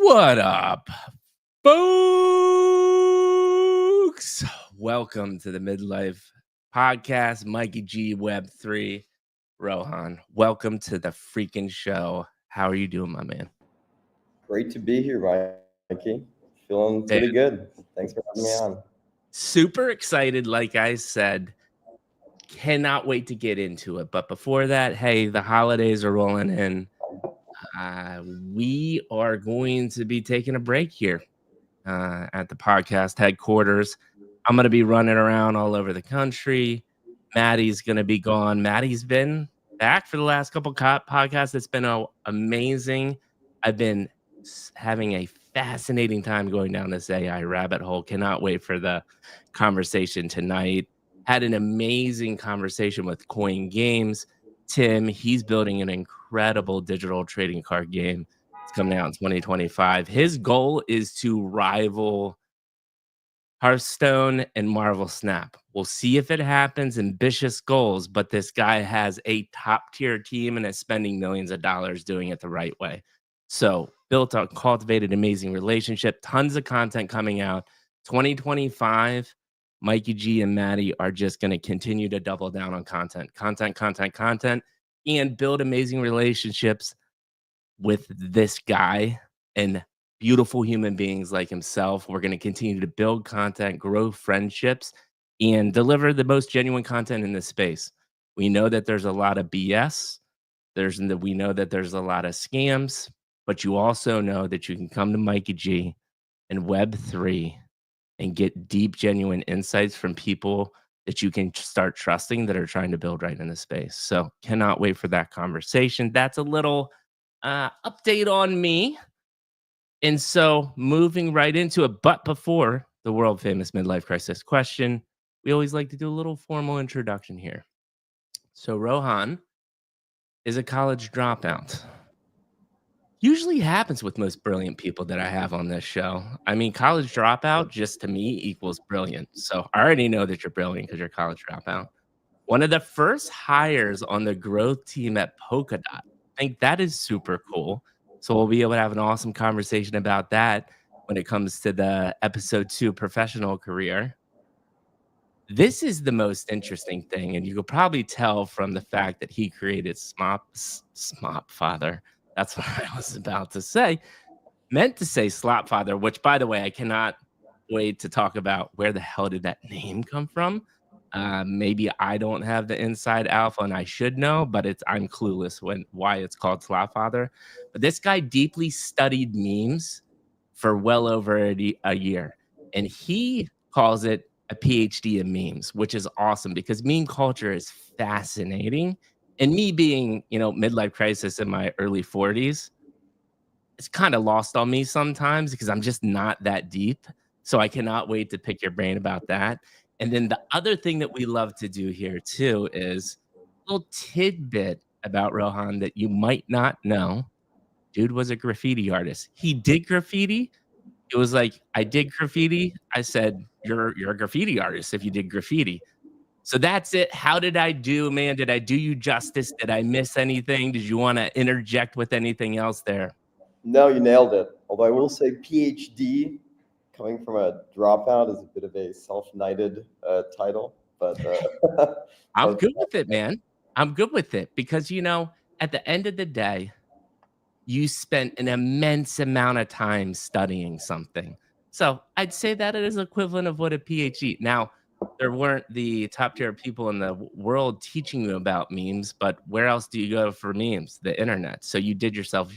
What up, folks? Welcome to the Midlife Podcast. Mikey G, Web3, Rohan. Welcome to the freaking show. How are you doing, my man? Great to be here, Mikey. Feeling pretty good. Thanks for having me on. Super excited, like I said. Cannot wait to get into it. But before that, hey, the holidays are rolling in. We are going to be taking a break here at the podcast headquarters. I'm going to be running around all over the country. Maddie's going to be gone. Maddie's been back for the last couple podcasts. It's been amazing. I've been having a fascinating time going down this AI rabbit hole. Cannot wait for the conversation tonight. Had an amazing conversation with Coin Games. Tim, he's building an incredible digital trading card game. It's coming out in 2025. His goal is to rival Hearthstone and Marvel Snap. We'll see if it happens. Ambitious goals, but this guy has a top tier team and is spending millions of dollars doing it the right way. So built a cultivated amazing relationship, tons of content coming out. 2025, Mikey G and Maddie are just going to continue to double down on content, and build amazing relationships with this guy and beautiful human beings like himself. We're going to continue to build content, grow friendships, and deliver the most genuine content in this space. We know that there's a lot of BS. We know that there's a lot of scams, but you also know that you can come to Mikey G and Web3 and get deep, genuine insights from people that you can start trusting that are trying to build right in the space. So cannot wait for that conversation. That's a little update on me. And so moving right into it, but before the world famous midlife crisis question, we always like to do a little formal introduction here. So Rohan is a college dropout. Usually happens with most brilliant people that I have on this show. I mean, college dropout just to me equals brilliant. So I already know that you're brilliant because you're a college dropout. One of the first hires on the growth team at Polkadot. I think that is super cool. So we'll be able to have an awesome conversation about that when it comes to the episode 2 professional career. This is the most interesting thing, and you could probably tell from the fact that he created Smop Father. That's what I was about to say. Meant to say Slop Father, which, by the way, I cannot wait to talk about where the hell did that name come from. Maybe I don't have the inside alpha and I should know, but I'm clueless why it's called Slop Father. But this guy deeply studied memes for well over a year, and he calls it a PhD in memes, which is awesome because meme culture is fascinating. And me being, midlife crisis in my early 40s, it's kind of lost on me sometimes because I'm just not that deep. So I cannot wait to pick your brain about that. And then the other thing that we love to do here too is a little tidbit about Rohan that you might not know. Dude was a graffiti artist. He did graffiti. It was like, I did graffiti. I said, you're a graffiti artist if you did graffiti. So that's it. How did I do, man? Did I do you justice? Did I miss anything? Did you want to interject with anything else there? No, you nailed it. Although I will say PhD, coming from a dropout, is a bit of a self-knighted title. But I'm good with it, man. I'm good with it because, at the end of the day, you spent an immense amount of time studying something. So I'd say that it is equivalent of what a PhD. Now, there weren't the top tier people in the world teaching you about memes, but where else do you go for memes? The internet. So you did yourself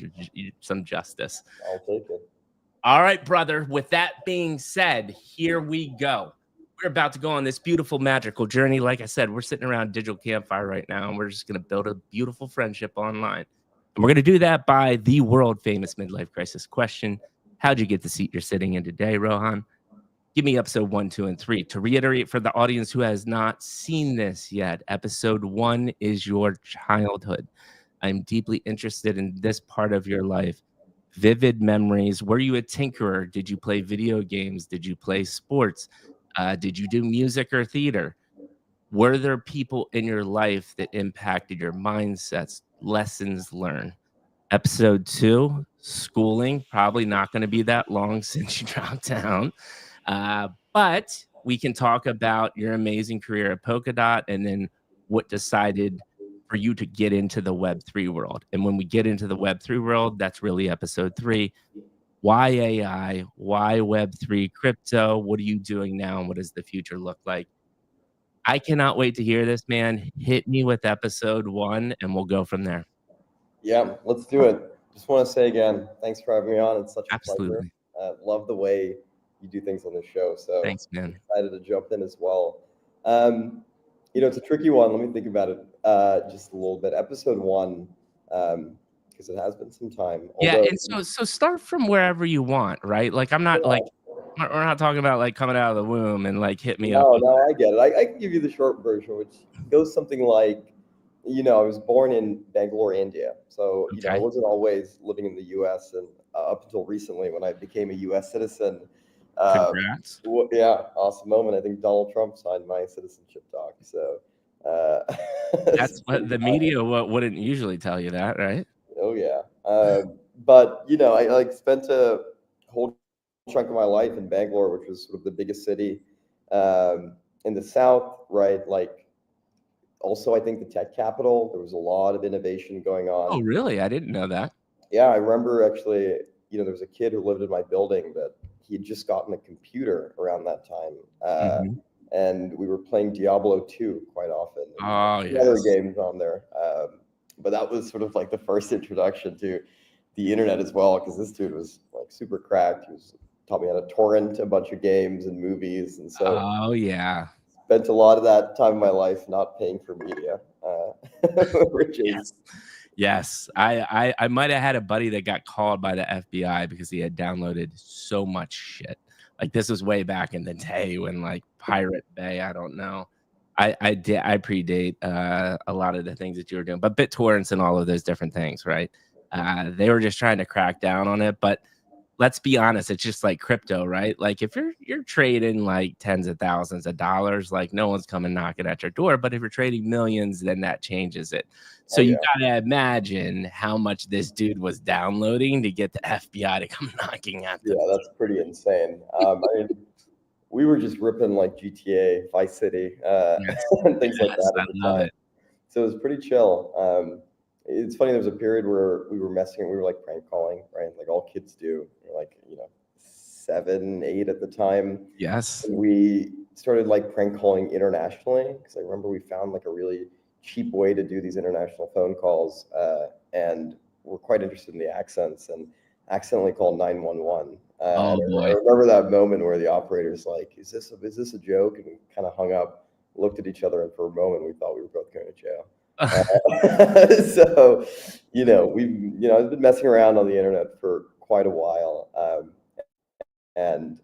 some justice. I'll take it. All right, brother. With that being said, here we go. We're about to go on this beautiful, magical journey. Like I said, we're sitting around a digital campfire right now, and we're just going to build a beautiful friendship online. And we're going to do that by the world famous midlife crisis question. How'd you get the seat you're sitting in today, Rohan? Give me episode 1, 2, and 3. To reiterate for the audience who has not seen this yet, episode 1 is your childhood. I'm deeply interested in this part of your life. Vivid memories. Were you a tinkerer? Did you play video games? Did you play sports? Did you do music or theater? Were there people in your life that impacted your mindsets, lessons learned? Episode 2, schooling, probably not gonna be that long since you dropped down, but we can talk about your amazing career at Polkadot and then what decided for you to get into the Web3 world, and when we get into the Web3 world, that's really episode 3. Why AI? Why Web3 crypto? What are you doing now, and what does the future look like? I cannot wait to hear this, man. Hit me with episode 1, and we'll go from there. Yeah, let's do it. Just want to say again, thanks for having me on. It's such a pleasure. Absolutely. Love the way you do things on the show. So Thanks, man. excited to jump in as well. It's a tricky one. Let me think about it just a little bit. Episode 1, because it has been some time. Yeah, Although, and so start from wherever you want, right? Like, I'm not like we're not talking about, like, coming out of the womb and, like, hit me up with no, I get it. I can give you the short version, which goes something like, I was born in Bangalore, India. So, I okay. wasn't always living in the US. And up until recently, when I became a US citizen, uh, Congrats. yeah, awesome moment. I think Donald Trump signed my citizenship doc. So, uh, That's what the media wouldn't usually tell you that, right? oh, yeah. But, I like spent a whole chunk of my life in Bangalore, which was sort of the biggest city in the South, right? Like, also, I think the tech capital, there was a lot of innovation going Oh, on. really? I didn't know that. Yeah, I remember actually, there was a kid who lived in my building that he had just gotten a computer around that time. Mhm. And we were playing Diablo 2 quite often and Oh, some other yes. games on there. But that was sort of like the first introduction to the internet as well, because this dude was like super cracked. He was taught me how to torrent a bunch of games and movies. And so Oh, yeah. spent a lot of that time in my life not paying for media, which is Yes. Yes. I might have had a buddy that got called by the FBI because he had downloaded so much shit. Like, this was way back in the day when, like, Pirate Bay, I don't know. I predate, a lot of the things that you were doing, but BitTorrents and all of those different things, right? They were just trying to crack down on it, but let's be honest, it's just like crypto, right? Like, if you're trading like tens of thousands of dollars, like, no one's coming knocking at your door. But if you're trading millions, then that changes it. So oh you yeah, gotta imagine how much this dude was downloading to get the FBI to come knocking at yeah, them. that's pretty insane. I mean, we were just ripping like GTA, Vice City, Yes, and things like yes, that I at the love time. it. So it was pretty chill. It's funny. There was a period where we were we were like prank calling, right? Like all kids do. We were like 7, 8 at the time. Yes. And we started like prank calling internationally because I remember we found like a really cheap way to do these international phone calls, and we're quite interested in the accents and accidentally called 911. And Oh I boy. remember that moment where the operator's like, "Is this a joke?" And we kind of hung up, looked at each other, and for a moment we thought we were both going to jail. So, I've been messing around on the internet for quite a while, and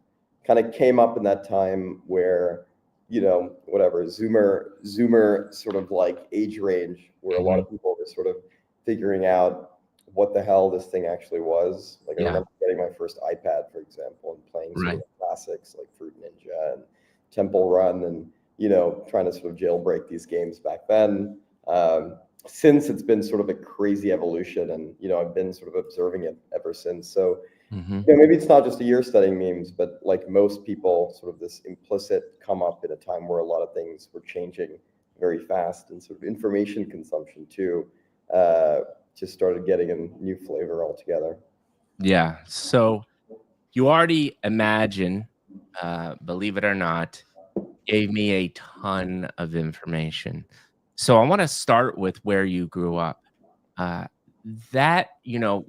kind of came up in that time where, whatever Zoomer sort of like age range, where a lot Mhm. of people were sort of figuring out what the hell this thing actually was. Like I Yeah, remember getting my first iPad, for example, and playing sort of right. the classics like Fruit Ninja and Temple Run, and trying to sort of jailbreak these games back then. Since it's been sort of a crazy evolution, and I've been sort of observing it ever since. So Mhm. maybe it's not just a year studying memes, but like most people, sort of this implicit come up at a time where a lot of things were changing very fast, and sort of information consumption too uh, just started getting a new flavor altogether. Yeah. So you already imagine, believe it or not, gave me a ton of information. So I want to start with where you grew up. Uh, that,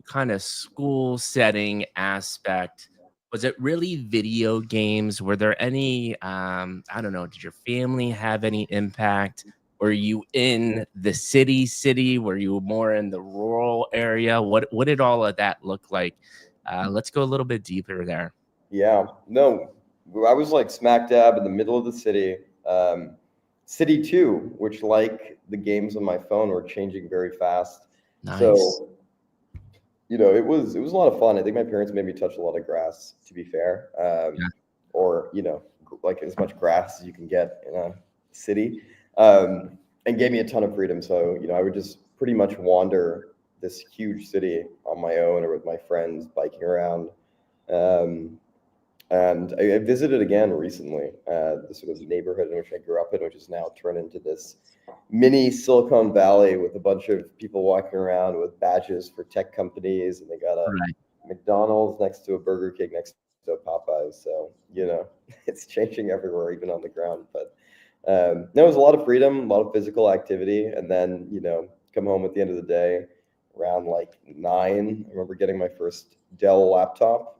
kind of school setting aspect, was it really video games? Were there any, I don't know, did your family have any impact? Were you in the city? Were you more in the rural area? What did all of that look like? Let's go a little bit deeper there. Yeah, no, I was like smack dab in the middle of the city. City two, which like the games on my phone were changing very fast. Nice. So it was a lot of fun. I think my parents made me touch a lot of grass, to be fair, Yeah. or like as much grass as you can get in a city, and gave me a ton of freedom. So I would just pretty much wander. this huge city on my own or with my friends biking around. Um, and I visited again recently, the sort of neighborhood in which I grew up in, which is now turned into this mini Silicon Valley with a bunch of people walking around with badges for tech companies, and they got a Right. McDonald's next to a Burger King next to a Popeyes. So, it's changing everywhere, even on the ground. But there was a lot of freedom, a lot of physical activity, and then come home at the end of the day around like 9. I remember getting my first Dell laptop,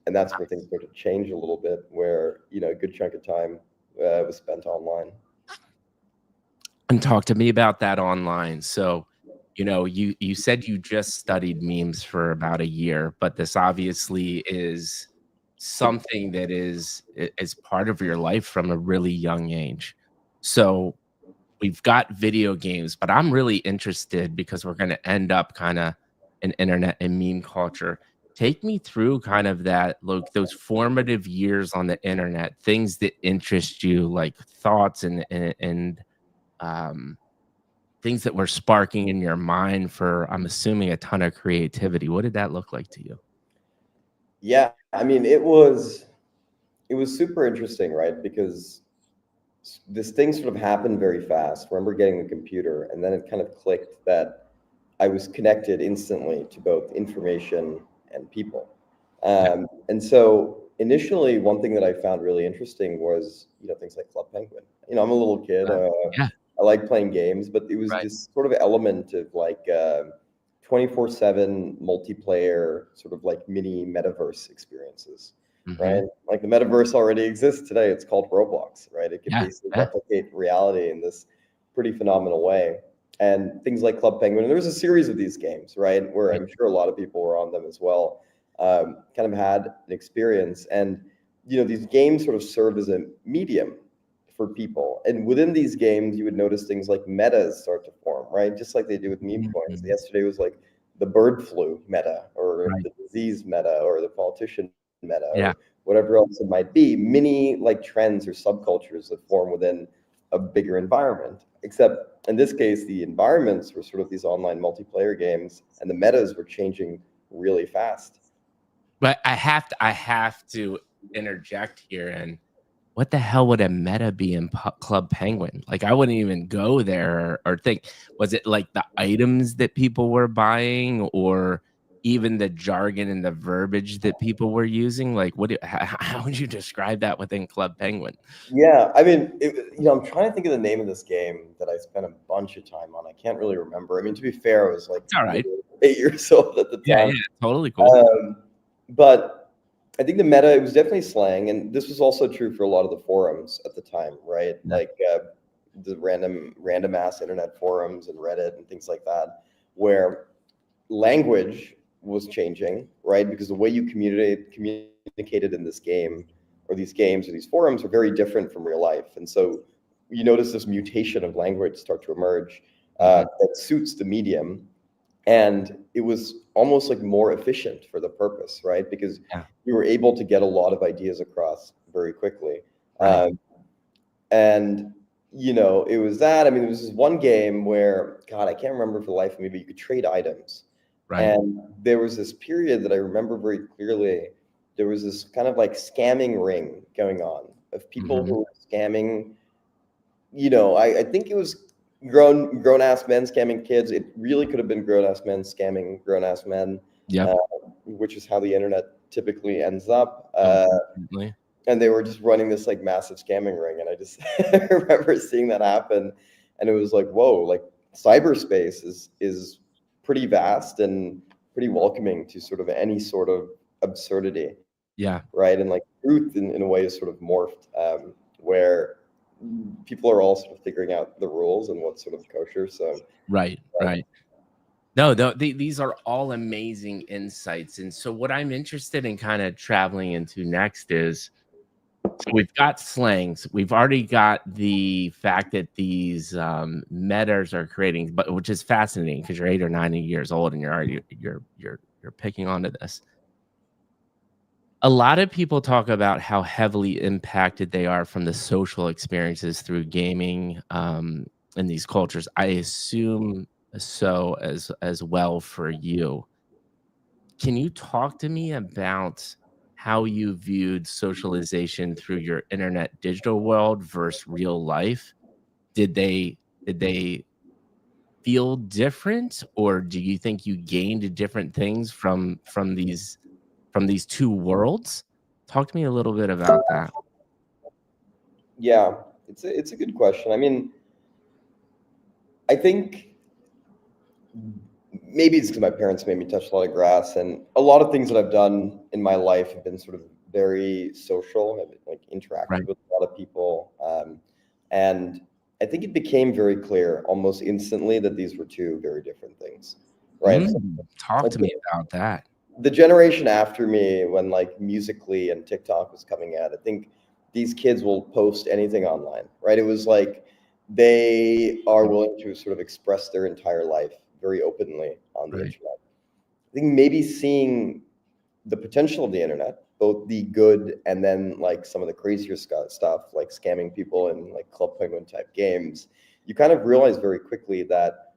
and that's where things started to change a little bit. Where a good chunk of time was spent online. And talk to me about that online. So, you said you just studied memes for about a year, but this obviously is something that is part of your life from a really young age. So, we've got video games, but I'm really interested because we're gonna end up kinda in internet and meme culture. Take me through kind of that, like, those formative years on the internet, things that interest you, like thoughts and um, things that were sparking in your mind for, I'm assuming, a ton of creativity. What did that look like to you? Yeah, I mean, it was super interesting, right? Because this thing sort of happened very fast. I remember getting the computer, and then it kind of clicked that I was connected instantly to both information and people. Yeah, And so initially, one thing that I found really interesting was, things like Club Penguin. I'm a little kid. uh, yeah, I like playing games, but it was right. this sort of element of like 24/7 multiplayer, sort of like mini metaverse experiences, Mhm. right? Like the metaverse already exists today. It's called Roblox, right? It can Yeah, basically yeah, replicate reality in this pretty phenomenal way. And things like Club Penguin, and there was a series of these games, right, where right, I'm sure a lot of people were on them as well, kind of had an experience. And, these games sort of serve as a medium for people. And within these games, you would notice things like metas start to form, right? Just like they do with meme coins. mhm, Yesterday was like the bird flu meta, or right, the disease meta, or the politician meta, yeah, or whatever else it might be. Many like trends or subcultures that form within a bigger environment. Except in this case, the environments were sort of these online multiplayer games, and the metas were changing really fast. but I have to interject here, and what the hell would a meta be in Club Penguin? Like, I wouldn't even go there or think, was it like the items that people were buying or even the jargon and the verbiage that people were using? Like, how would you describe that within Club Penguin? Yeah, I mean, I'm trying to think of the name of this game that I spent a bunch of time on. I can't really remember. I mean, to be fair, I was like It's alright. literally 8 years old at the Yeah, time. yeah, totally cool. But I think the meta, it was definitely slang, and this was also true for a lot of the forums at the time, right? Yeah, Like the random ass internet forums and Reddit and things like that, where language was changing, right? Because the way you communicated in this game, or these games, or these forums, are very different from real life. And so you notice this mutation of language start to emerge mhm, that suits the medium, and it was almost like more efficient for the purpose, right? Because yeah, you were able to get a lot of ideas across very quickly. right, Um, and it was that. I mean, there was this one game where, God, I can't remember for the life of me, but you could trade items. right, And there was this period that I remember very clearly. There was this kind of like scamming ring going on of people mhm, who were scamming. I think it was grown ass men scamming kids. It really could have been grown ass men scamming grown ass men, yep, uh, which is how the internet typically ends up. unfortunately, And they were just running this like massive scamming ring, and I just I remember seeing that happen, and it was like, whoa, like cyberspace is pretty vast and pretty welcoming to sort of any sort of absurdity, yeah, right? And like truth in a way is sort of morphed, where people are all sort of figuring out the rules and what's sort of kosher. So right, right. No, these are all amazing insights, and so what I'm interested in kinda traveling into next is, so we've got slangs, we've already got the fact that these, metas are creating, but which is fascinating because 'cause you're 8 or 9 years old and you're already you're picking onto this. A lot of people talk about how heavily impacted they are from the social experiences through gaming, in these cultures. I assume so as well for you. Can you talk to me about how you viewed socialization through your internet digital world versus real life? Did they feel different, or do you think you gained different things from these 2 worlds? Talk to me a little bit about that. Yeah, it's a good question. I mean, I think maybe it's because my parents made me touch a lot of grass, and a lot of things that I've done in my life have been sort of very social. I've like interacted Right. with a lot of people, and I think it became very clear almost instantly that these were two very different things, right? Talk Like to me about that. the generation after me, when like Musically and TikTok was coming out, I think these kids will post anything online, right? It was like they are willing to sort of express their entire life very openly on the Right, internet. I think maybe seeing the potential of the internet, both the good and then like some of the crazier stuff, like scamming people and like Club Penguin type games, you kind of realize very quickly that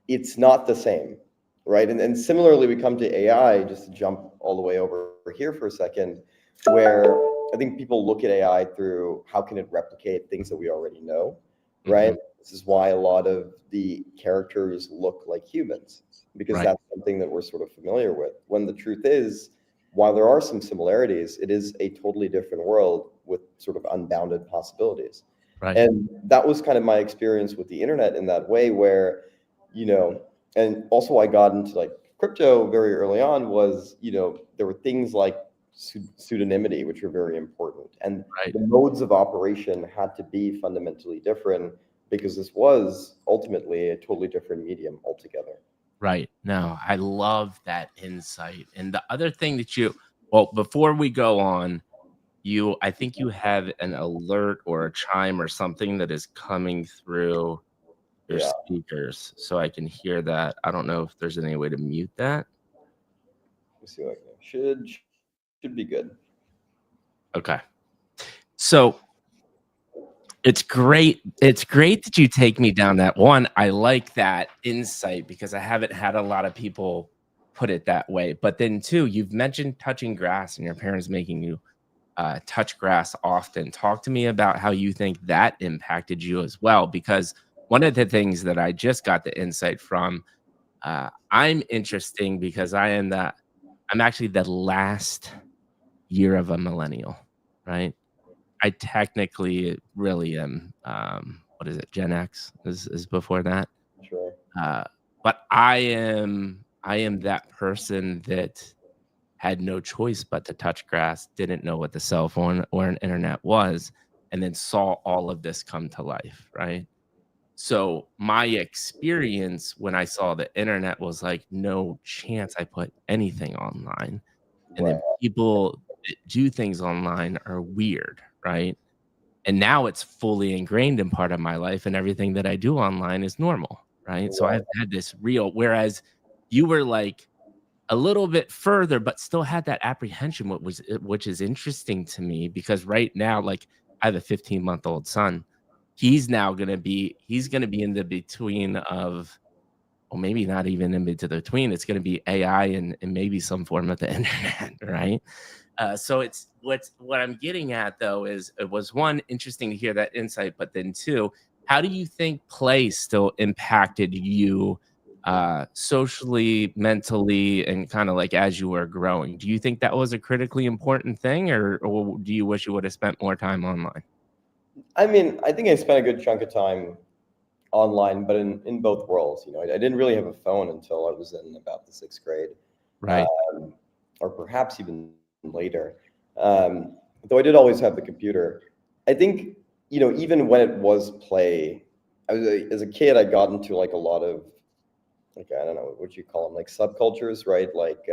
it's not the same, right? And similarly, we come to AI, just to jump all the way over here for a second, where I think people look at AI through how can it replicate things that we already know, right? mhm, This is why a lot of the characters look like humans, because right, that's something that we're sort of familiar with. When the truth is, while there are some similarities, it is a totally different world with sort of unbounded possibilities. right, And that was kind of my experience with the internet in that way, where you know, and also I got into like crypto very early on was, there were things like pseudonymity, which were very important. And right, the modes of operation had to be fundamentally different because this was ultimately a totally different medium altogether. right. No, I love that insight, and the other thing that you well, before we go on, I think you have an alert or a chime or something that is coming through your Yeah. speakers, so I can hear that. I don't know if there's any way to mute that? Let's see what I can should be good. Okay. So it's great that you take me down that one. I like that insight because I haven't had a lot of people put it that way. But then two, you've mentioned touching grass and your parents making you touch grass often. Talk to me about how you think that impacted you as well. Because one of the things that I just got the insight from, I'm interesting because I'm actually the last year of a millennial, right? I technically really am, what is it? Gen X is before that. Sure. Uh, but I am that person that had no choice but to touch grass, didn't know what the cell phone or an internet was, and then saw all of this come to life, right? So my experience when I saw the internet was like, no chance I put anything online. And then Right. people that do things online are weird, right? And now it's fully ingrained in part of my life, and everything that I do online is normal, right? So I've Right. had this real whereas you were, like, a little bit further, but still had that apprehension, which is interesting to me because right now, like, I have a 15-month-old son. He's gonna be in the between of well, maybe not even in the between, it's gonna be AI and maybe some form of the internet, right? So it's what I'm getting at though is it was one interesting to hear that insight, but then two, how do you think play still impacted you socially, mentally, and kind of like as you were growing? Do you think that was a critically important thing, or do you wish you would have spent more time online? I mean, I think I spent a good chunk of time online, but in both worlds. I didn't really have a phone until I was in about the sixth grade, Right. um, or perhaps even later. Though I did always have the computer. I think even when it was play, as a kid, I got into like a lot of like I don't know what you call them, like subcultures, right? Like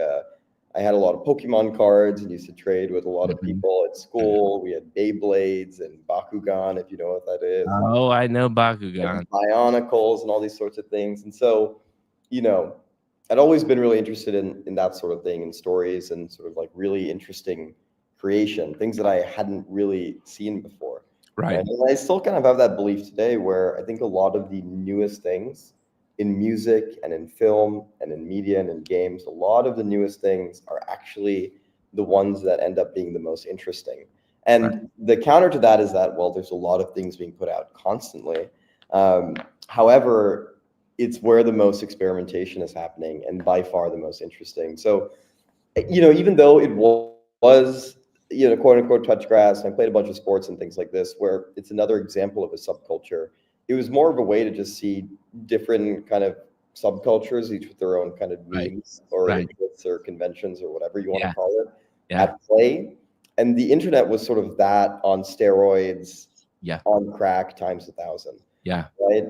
I had a lot of Pokemon cards and used to trade with a lot of Mhm, people at mhm. school. We had Beyblades and Bakugan, if you know what that is, and Oh, I know like Bakugan. Bionicles and all these sorts of things. And so, you know, I'd always been really interested in that sort of thing and stories and sort of like really interesting creation, things that I hadn't really seen before. Right. Right. And I still kind of have that belief today where I think a lot of the newest things in music and in film and in media and in games, a lot of the newest things are actually the ones that end up being the most interesting. Right. And the counter to that is that, well, there's a lot of things being put out constantly. However, it's where the most experimentation is happening and by far the most interesting. So, even though it was, quote unquote, touch grass, and I played a bunch of sports and things like this, where it's another example of a subculture, it was more of a way to just see different kind of subcultures, each with their own kind of Right. memes or Right. interests or conventions or whatever you want Yeah. to call it Yeah. at play. And the internet was sort of that on steroids, Yeah. on crack times 1,000, Yeah. right?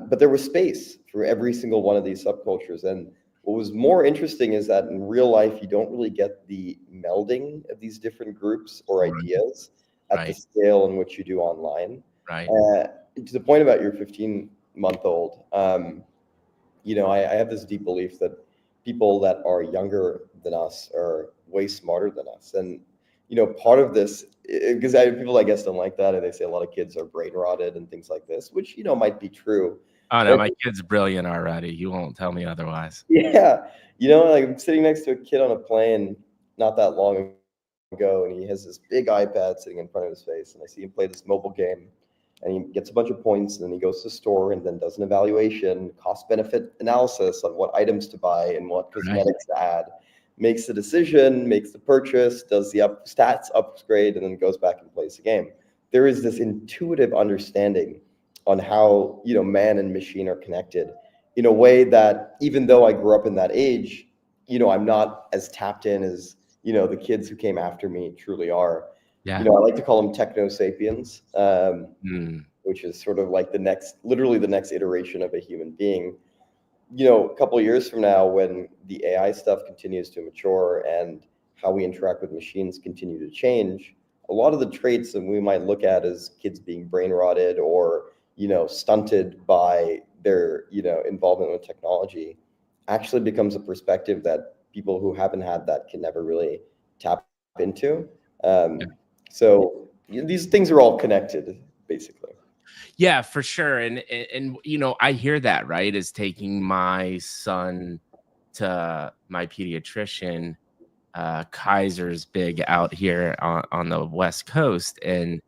But there was space for every single one of these subcultures. And what was more interesting is that in real life, you don't really get the melding of these different groups or Right. ideas at the Right. scale in which you do online. Right. To the point about your 15-month-old, I have this deep belief that people that are younger than us are way smarter than us. And, part of this, because people, I guess, don't like that. And they say a lot of kids are brain rotted and things like this, which, might be true. Oh, no, But my kid's brilliant already. You won't tell me otherwise. yeah, like I'm sitting next to a kid on a plane not that long ago, and he has this big iPad sitting in front of his face, and I see him play this mobile game, and he gets a bunch of points, and then he goes to the store and then does an evaluation, cost benefit analysis on what items to buy and what Right. cosmetics to add, makes the decision, makes the purchase, does the stats upgrade, and then goes back and plays the game. There is this intuitive understanding on how man and machine are connected in a way that, even though I grew up in that age, I'm not as tapped in as the kids who came after me truly are. Yeah. I like to call them techno sapiens, Mm. which is sort of like literally the next iteration of a human being. A couple of years from now, when the AI stuff continues to mature and how we interact with machines continue to change, a lot of the traits that we might look at as kids being brain rotted or stunted by their involvement with technology actually becomes a perspective that people who haven't had that can never really tap into. Yeah. So these things are all connected, basically. Yeah, for sure. And I hear that, right? Is taking my son to my pediatrician. Kaiser's big out here on the West Coast, and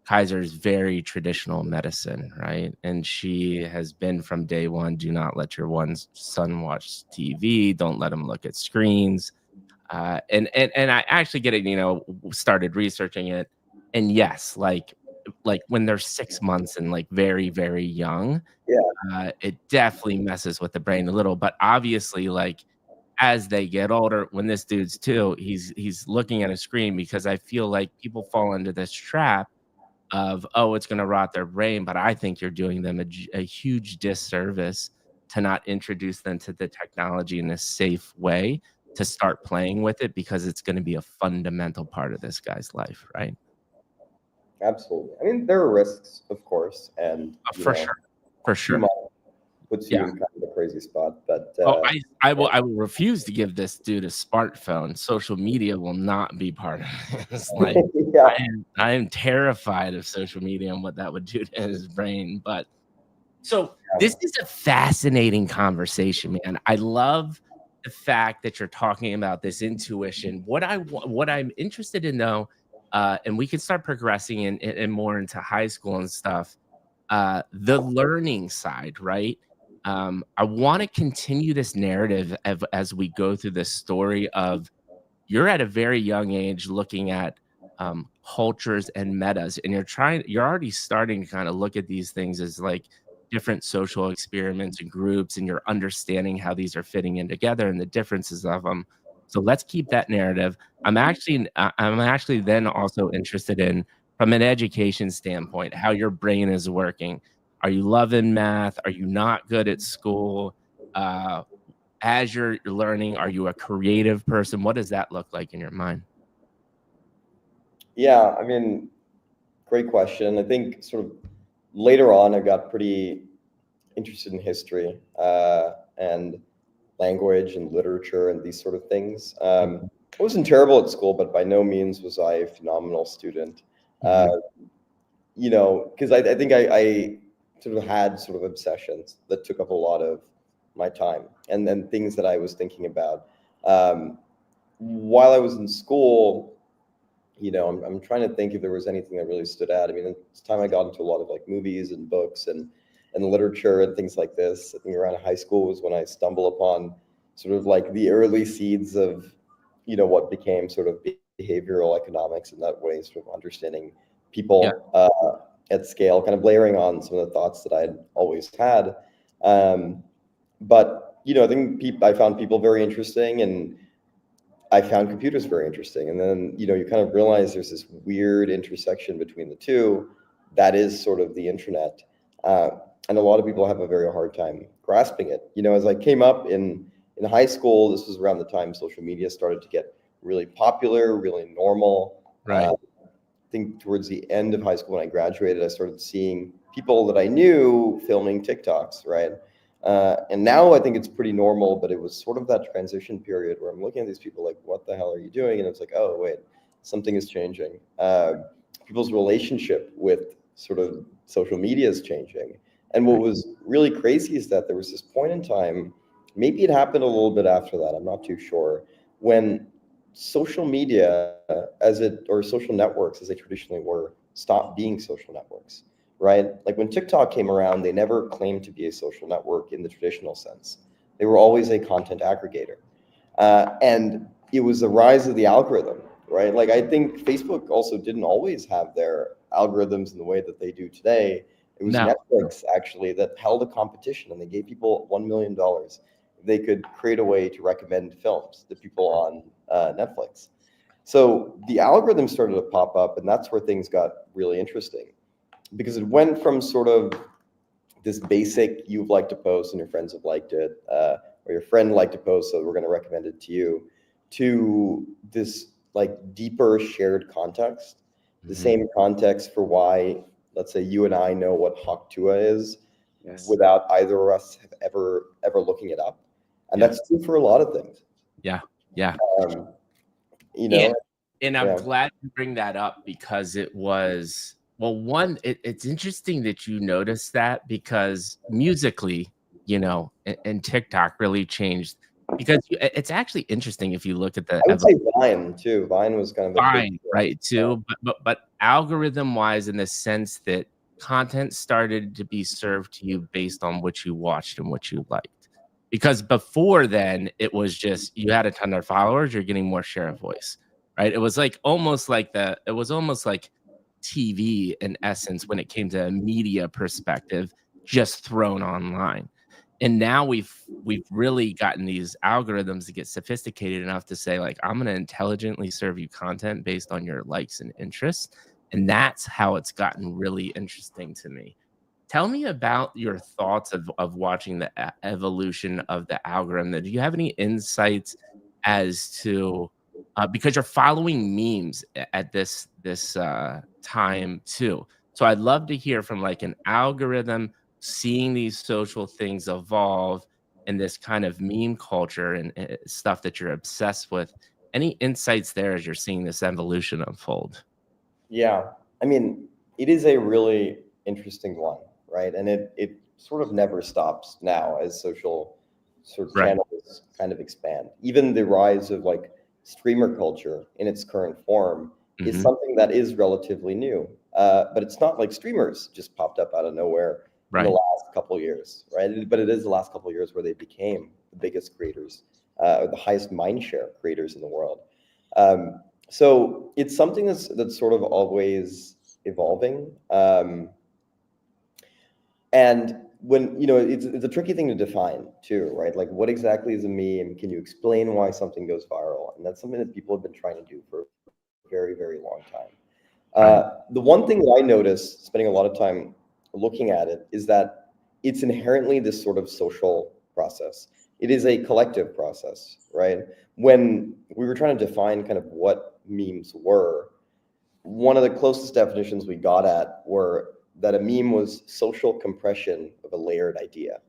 Kaiser's very traditional medicine, right? And she has been from day one, do not let your son watch TV, don't let him look at screens. And I actually get it, started researching it. And yes, like when they're 6 months and like very, very young, Yeah, it definitely messes with the brain a little. But obviously, like as they get older, when this dude's two, he's looking at a screen because I feel like people fall into this trap of, oh, it's gonna rot their brain, but I think you're doing them a huge disservice to not introduce them to the technology in a safe way to start playing with it because it's gonna be a fundamental part of this guy's life, right? absolutely. I mean, there are risks, of course, and For sure. For too sure. much puts you Yeah. in kind of a crazy spot. But Oh, I will refuse to give this dude a smartphone. Social media will not be part of this. Like, yeah, I am terrified of social media and what that would do to his brain, but so this is a fascinating conversation, man. I love the fact that you're talking about this intuition. What I'm interested in though, and we can start progressing and more into high school and stuff. The learning side, right? I want to continue this narrative as we go through this story of you're at a very young age looking at cultures and metas, and you're already starting to kind of look at these things as like different social experiments and groups, and you're understanding how these are fitting in together and the differences of them. So let's keep that narrative. I'm actually then also interested in, from an education standpoint, how your brain is working. Are you loving math? Are you not good at school? Uh, as you're learning, are you a creative person? What does that look like in your mind? yeah. I mean, great question. I think sort of later on, I got pretty interested in history and language and literature and these sort of things. Mhm, I wasn't terrible at school, but by no means was I a phenomenal student. Uh, mhm, because I think I sort of had sort of obsessions that took up a lot of my time, and then things that I was thinking about. While I was in school, I'm trying to think if there was anything that really stood out. I mean, it's time I got into a lot of like movies and books and literature and things like this. I think around high school was when I stumbled upon sort of like the early seeds of, what became sort of behavioral economics, and that way sort of understanding Yeah. people at scale, kind of layering on some of the thoughts that I had always had. But I think I found people very interesting, and I found computers very interesting. And then, you kind of realize there's this weird intersection between the two that is sort of the internet. Uh, and a lot of people have a very hard time grasping it. As I came up in high school, this was around the time social media started to get really popular, really normal. Right. I think towards the end of high school when I graduated, I started seeing people that I knew filming TikToks, right? And now I think it's pretty normal, but it was sort of that transition period where I'm looking at these people like, what the hell are you doing? And it's like, oh, wait, something is changing. People's relationship with sort of social media is changing. And what was really crazy is that there was this point in time, maybe it happened a little bit after that, I'm not too sure, when social media or social networks as they traditionally were stopped being social networks, right? Like when TikTok came around, they never claimed to be a social network in the traditional sense. They were always a content aggregator. And it was the rise of the algorithm, right? Like I think Facebook also didn't always have their algorithms in the way that they do today. It was No. Netflix actually that held a competition, and they gave people $1 million. They could create a way to recommend films to people on Netflix. So the algorithm started to pop up, and that's where things got really interesting, because it went from sort of this basic, you've liked a post and your friends have liked it, or your friend liked a post, so we're going to recommend it to you, to this like deeper shared context, the same context for why, let's say, you and I know what Haktua is Yes. without either of us have ever looking it up. And Yeah. that's true for a lot of things. Yeah. Yeah. Um, you know, And I'm yeah. glad you bring that up because it was, well, one, it's interesting that you noticed that because musically, and TikTok really changed because it's actually interesting if you look at the I would say Vine too. Vine was kind of a big Vine, right, too, but algorithm-wise in the sense that content started to be served to you based on what you watched and what you liked. Because before then, it was just you had a ton of followers, you're getting more share of voice, right? It was almost like TV in essence when it came to a media perspective, just thrown online. And now we've really gotten these algorithms to get sophisticated enough to say, like, I'm gonna intelligently serve you content based on your likes and interests, and that's how it's gotten really interesting to me. Tell me about your thoughts of watching the evolution of the algorithm. Do you have any insights as to because you're following memes at this time too. So I'd love to hear from like an algorithm seeing these social things evolve and this kind of meme culture and stuff that you're obsessed with. Any insights there as you're seeing this evolution unfold? Yeah. I mean, it is a really interesting one, right? And it sort of never stops now as social sort of Right. channels kind of expand. Even the rise of like streamer culture in its current form is Hmm. something that is relatively new. But it's not like streamers just popped up out of nowhere in the Right. last couple of years, right? But it is the last couple of years where they became the biggest creators, or the highest mind share creators in the world. Um, so it's something that's sort of always evolving. And when it's a tricky thing to define too, right? Like what exactly is a meme? Can you explain why something goes viral? And that's something that people have been trying to do for a very, very long time. Right. The one thing that I noticed, spending a lot of time looking at it, is that it's inherently this sort of social process. It is a collective process, right? When we were trying to define kind of what memes were, one of the closest definitions we got at were that a meme was social compression of a layered idea,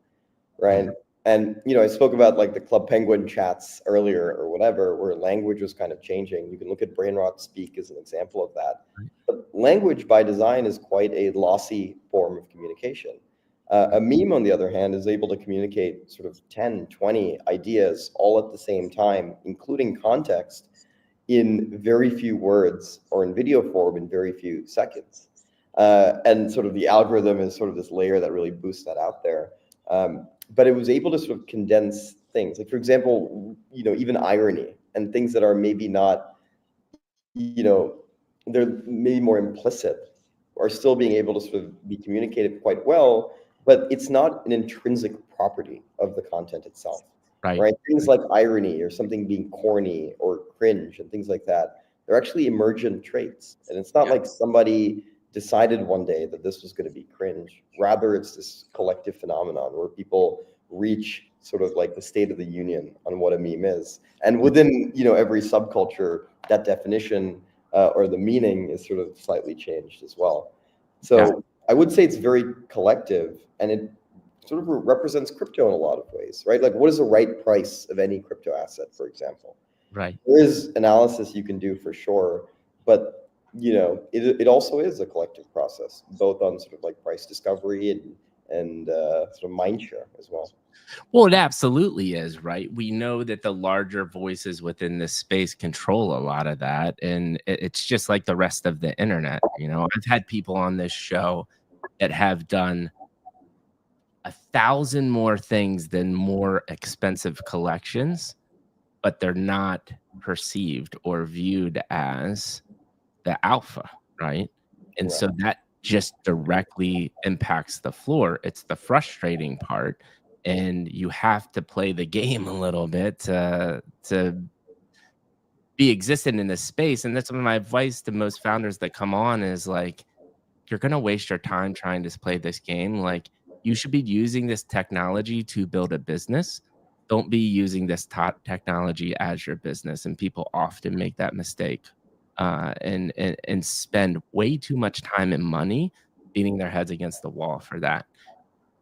right? Mhm. And I spoke about like the Club Penguin chats earlier or whatever, where language was kind of changing. You can look at Brainrot Speak as an example of that. But language by design is quite a lossy form of communication. A meme, on the other hand, is able to communicate sort of 10, 20 ideas all at the same time, including context, in very few words, or in video form in very few seconds. And sort of the algorithm is sort of this layer that really boosts that out there. But it was able to sort of condense things, like, for example, even irony and things that are maybe not, they're maybe more implicit, are still being able to sort of be communicated quite well, but it's not an intrinsic property of the content itself, Right. right? Things like irony or something being corny or cringe and things like that, they're actually emergent traits. And it's not Yeah. like somebody decided one day that this was going to be cringe. Rather, it's this collective phenomenon where people reach sort of like the state of the union on what a meme is. And within, every subculture, that definition or the meaning is sort of slightly changed as well. Yeah. So I would say it's very collective, and it sort of represents crypto in a lot of ways, right? Like, what is the right price of any crypto asset, for example? Right. There is analysis you can do for sure, but it also is a collective process, both on sort of like price discovery and sort of mind share as well. Well, it absolutely is, right? We know that the larger voices within this space control a lot of that, and it's just like the rest of the internet. I've had people on this show that have done 1,000 more things than more expensive collections, but they're not perceived or viewed as the alpha, right? And Right. so that just directly impacts the floor. It's the frustrating part, and you have to play the game a little bit to be existent in this space. And that's one of my advice to most founders that come on is like, you're gonna waste your time trying to play this game. Like, you should be using this technology to build a business. Don't be using this technology as your business. And people often make that mistake, and spend way too much time and money beating their heads against the wall for that.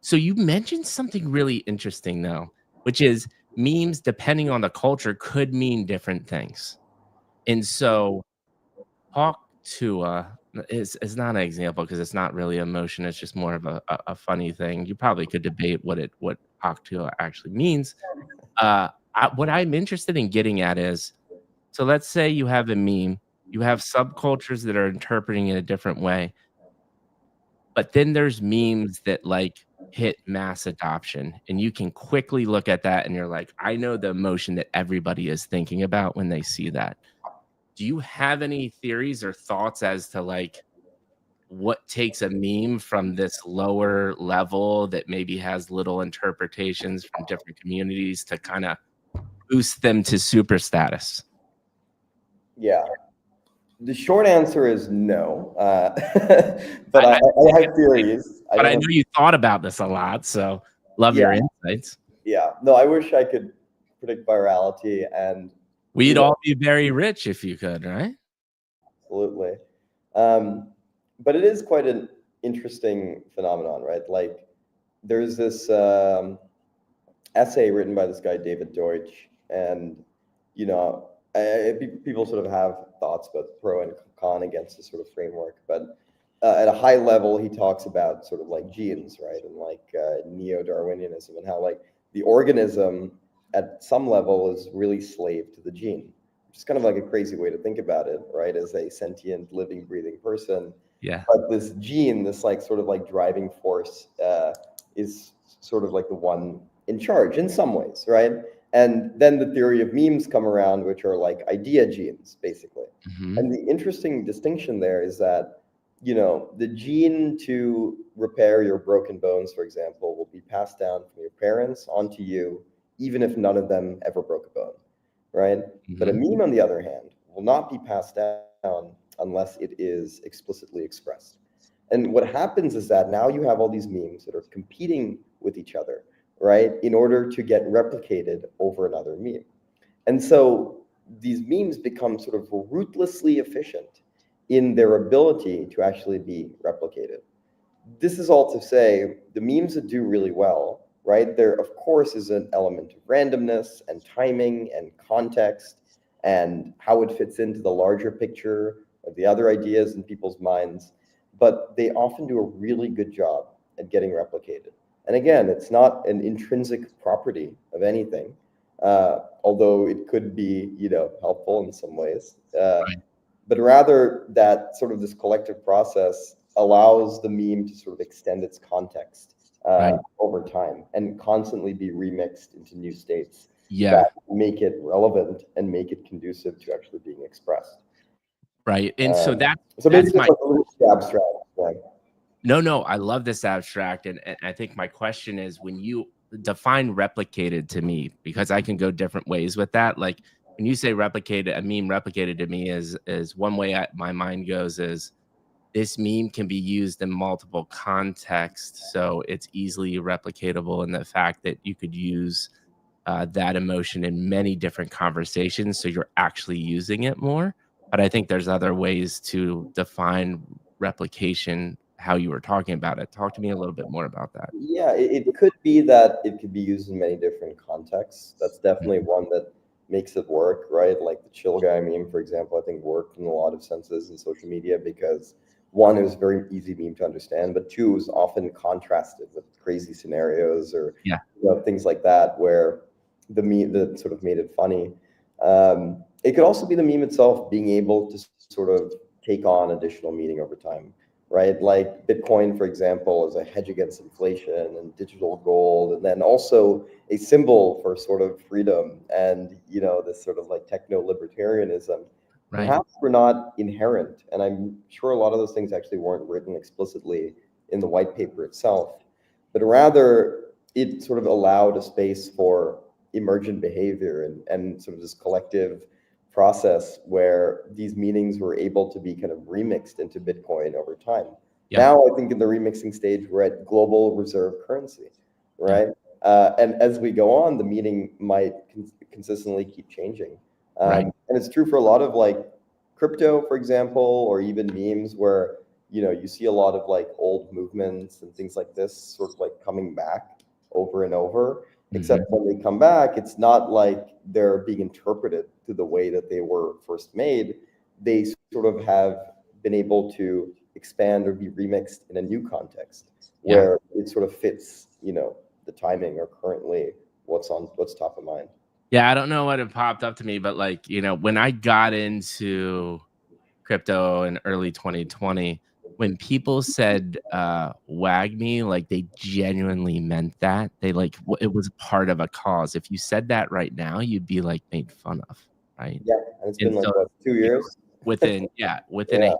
So you mentioned something really interesting though, which is memes, depending on the culture, could mean different things. And so talk to, is not an example because it's not really emotion, it's just more of a funny thing. You probably could debate what Octua actually means. What I'm interested in getting at is, so let's say you have a meme, you have subcultures that are interpreting it a different way, but then there's memes that, like, hit mass adoption, and you can quickly look at that and you're like, "I know the emotion that everybody is thinking about when they see that." Do you have any theories or thoughts as to, like, what takes a meme from this lower level that maybe has little interpretations from different communities to kinda boost them to super status? Yeah. The short answer is no. But I I have theories. I but don't I know. know you thought about this a lot, so love Yeah, your insights. yeah. No, I wish I could predict virality, and you We'd know, all be very rich if you could, right? absolutely. Um, but it is quite an interesting phenomenon, right? Like, there's this essay written by this guy David Deutsch, and you know, people sort of have thoughts about pro and con against this sort of framework, but at a high level, he talks about sort of like genes, right, and like neo-Darwinianism, and how like the organism at some level is really slave to the gene, which is kind of like a crazy way to think about it, right? As a sentient, living, breathing person, Yeah. but this gene, this like sort of like driving force, is sort of like the one in charge in some ways, right? And then the theory of memes come around, which are like idea genes, basically. Mhm. And the interesting distinction there is that, the gene to repair your broken bones, for example, will be passed down from your parents onto you, even if none of them ever broke a bone, right? But a Mhm. meme, on the other hand, will not be passed down unless it is explicitly expressed. And what happens is that now you have all these memes that are competing with each other, right, in order to get replicated over another meme. And so these memes become sort of ruthlessly efficient in their ability to actually be replicated. This is all to say the memes that do really well, right? There, of course, is an element of randomness and timing and context and how it fits into the larger picture of the other ideas in people's minds. But they often do a really good job at getting replicated. And again, it's not an intrinsic property of anything, although it could be, helpful in some ways. Right. But rather that sort of this collective process allows the meme to sort of extend its context Right. over time and constantly be remixed into new states Yeah. that make it relevant and make it conducive to actually being expressed. Right. And so So that's basically, my it's like a little bit abstract. Right? no, I love this abstract. And I think my question is, when you define replicated to me, because I can go different ways with that. Like when you say replicated, a meme replicated to me is one way my mind goes is this meme can be used in multiple contexts. So it's easily replicatable in the fact that you could use that emotion in many different conversations. So you're actually using it more. But I think there's other ways to define replication, how you were talking about it. Talk to me a little bit more about that. Yeah, it could be that it could be used in many different contexts. That's definitely Mhm. one that makes it work, right? Like the chill guy meme, for example, I think worked in a lot of senses in social media because one, it was a very easy meme to understand, but two, it was often contrasted with crazy scenarios or Yeah. things like that where the meme that sort of made it funny. It could also be the meme itself being able to sort of take on additional meaning over time, right? Like Bitcoin, for example, is a hedge against inflation and digital gold, and then also a symbol for sort of freedom and this sort of like techno libertarianism. Right. Perhaps we're not inherent, and I'm sure a lot of those things actually weren't written explicitly in the white paper itself, but rather it sort of allowed a space for emergent behavior and sort of this collective process where these meanings were able to be kind of remixed into Bitcoin over time. Yeah. Now, I think in the remixing stage, we're at global reserve currency, Yeah. right? And as we go on, the meaning might consistently keep changing. Right. And it's true for a lot of like crypto, for example, or even memes where you see a lot of like old movements and things like this sort of like coming back over and over. Except Hmm. when they come back, it's not like they're being interpreted to the way that they were first made. They sort of have been able to expand or be remixed in a new context Yeah. where it sort of fits, the timing or currently what's top of mind. Yeah. I don't know what it popped up to me, but like, when I got into crypto in early 2020, when people said wag me, like they genuinely meant that. They like it was part of a cause. If you said that right now, you'd be like made fun of, right? Yeah, and it's And been like so what, 2 years? within a Yeah,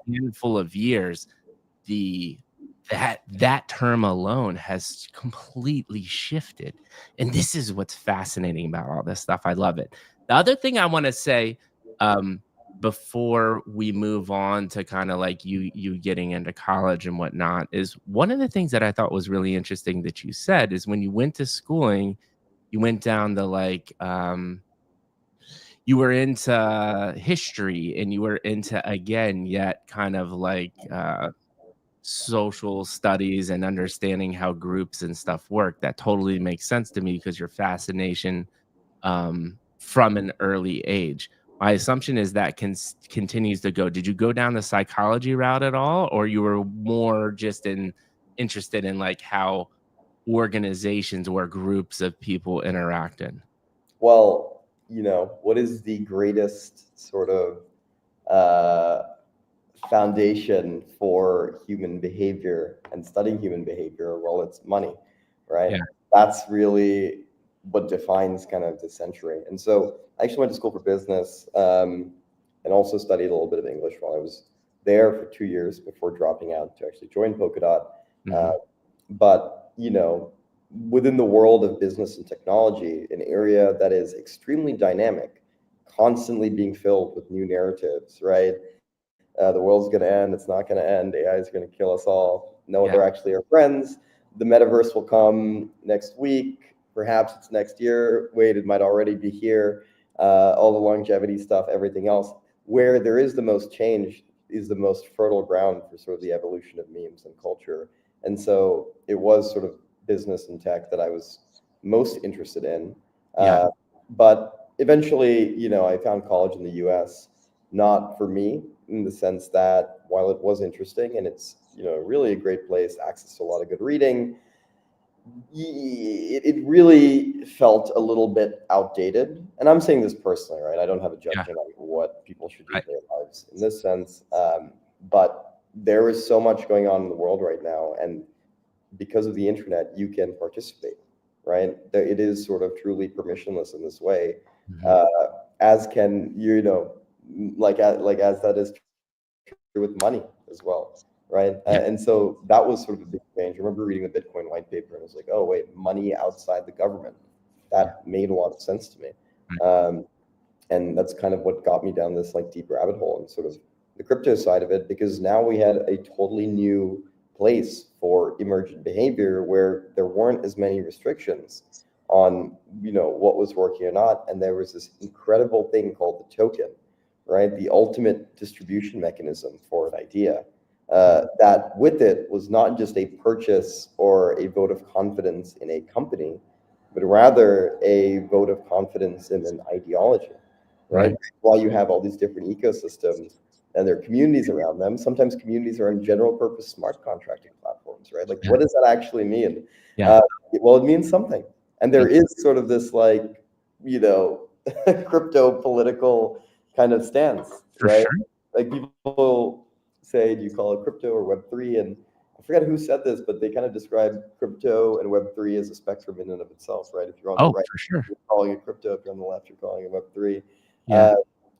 handful of years, the that term alone has completely shifted. And this is what's fascinating about all this stuff. I love it. The other thing I want to say, um, before we move on to kind of like you getting into college and whatnot, is one of the things that I thought was really interesting that you said is when you went to schooling, you went down the like you were into history and you were into again yet kind of like social studies and understanding how groups and stuff work. That totally makes sense to me because your fascination from an early age. My assumption is that continues to go. Did you go down the psychology route at all, or you were more just interested in like how organizations or groups of people interact in? well, what is the greatest sort of uh, foundation for human behavior and studying human behavior? Well, it's money, right? Yeah. That's really what defines kind of the century. And so I actually went to school for business, and also studied a little bit of English while I was there for 2 years before dropping out to actually join Polkadot. Hmm. But within the world of business and technology, an area that is extremely dynamic, constantly being filled with new narratives, right? The world's going to end. It's not going to end. AI is going to kill us all. No, Yeah. they're actually our friends. The metaverse will come next week. Perhaps it's next year. Wait, it might already be here. All the longevity stuff, everything else. Where there is the most change is the most fertile ground for sort of the evolution of memes and culture. And so it was sort of business and tech that I was most interested in. Yeah. But eventually, I found college in the US not for me in the sense that while it was interesting and it's really a great place, access to a lot of good reading. It really felt a little bit outdated. And I'm saying this personally, right? I don't have a Yeah. judgment on what people should do Right. with their lives in this sense. But there is so much going on in the world right now. And because of the internet, you can participate, right? It is sort of truly permissionless in this way, Mhm. uh, as can, like as that is true with money as well, right? Yeah. And so that was sort of a big change. I remember reading the Bitcoin white paper and I was like, oh, wait, money outside the government. Yeah. That made a lot of sense to me. Right. Um, and that's kind of what got me down this like deep rabbit hole and sort of the crypto side of it, because now we had a totally new place for emergent behavior where there weren't as many restrictions on what was working or not, and there was this incredible thing called the token, right? The ultimate distribution mechanism for an idea, that with it was not just a purchase or a vote of confidence in a company, but rather a vote of confidence in an ideology, right? Right. While you have all these different ecosystems and there are communities around them, sometimes communities are in general purpose smart contracting platforms, right? Like, Yeah. what does that actually mean? Yeah. Uh, well, it means something. And there Mm. is sort of this like, you know, crypto political kind of stance, For right? sure. Like people say, do you call it crypto or Web3? And I forget who said this, but they kind of describe crypto and Web3 as a spectrum in and of itself, right? If you're on the Oh, right, for sure. you're calling it crypto. If you're on the left, you're calling it Web3. Yeah. Uh,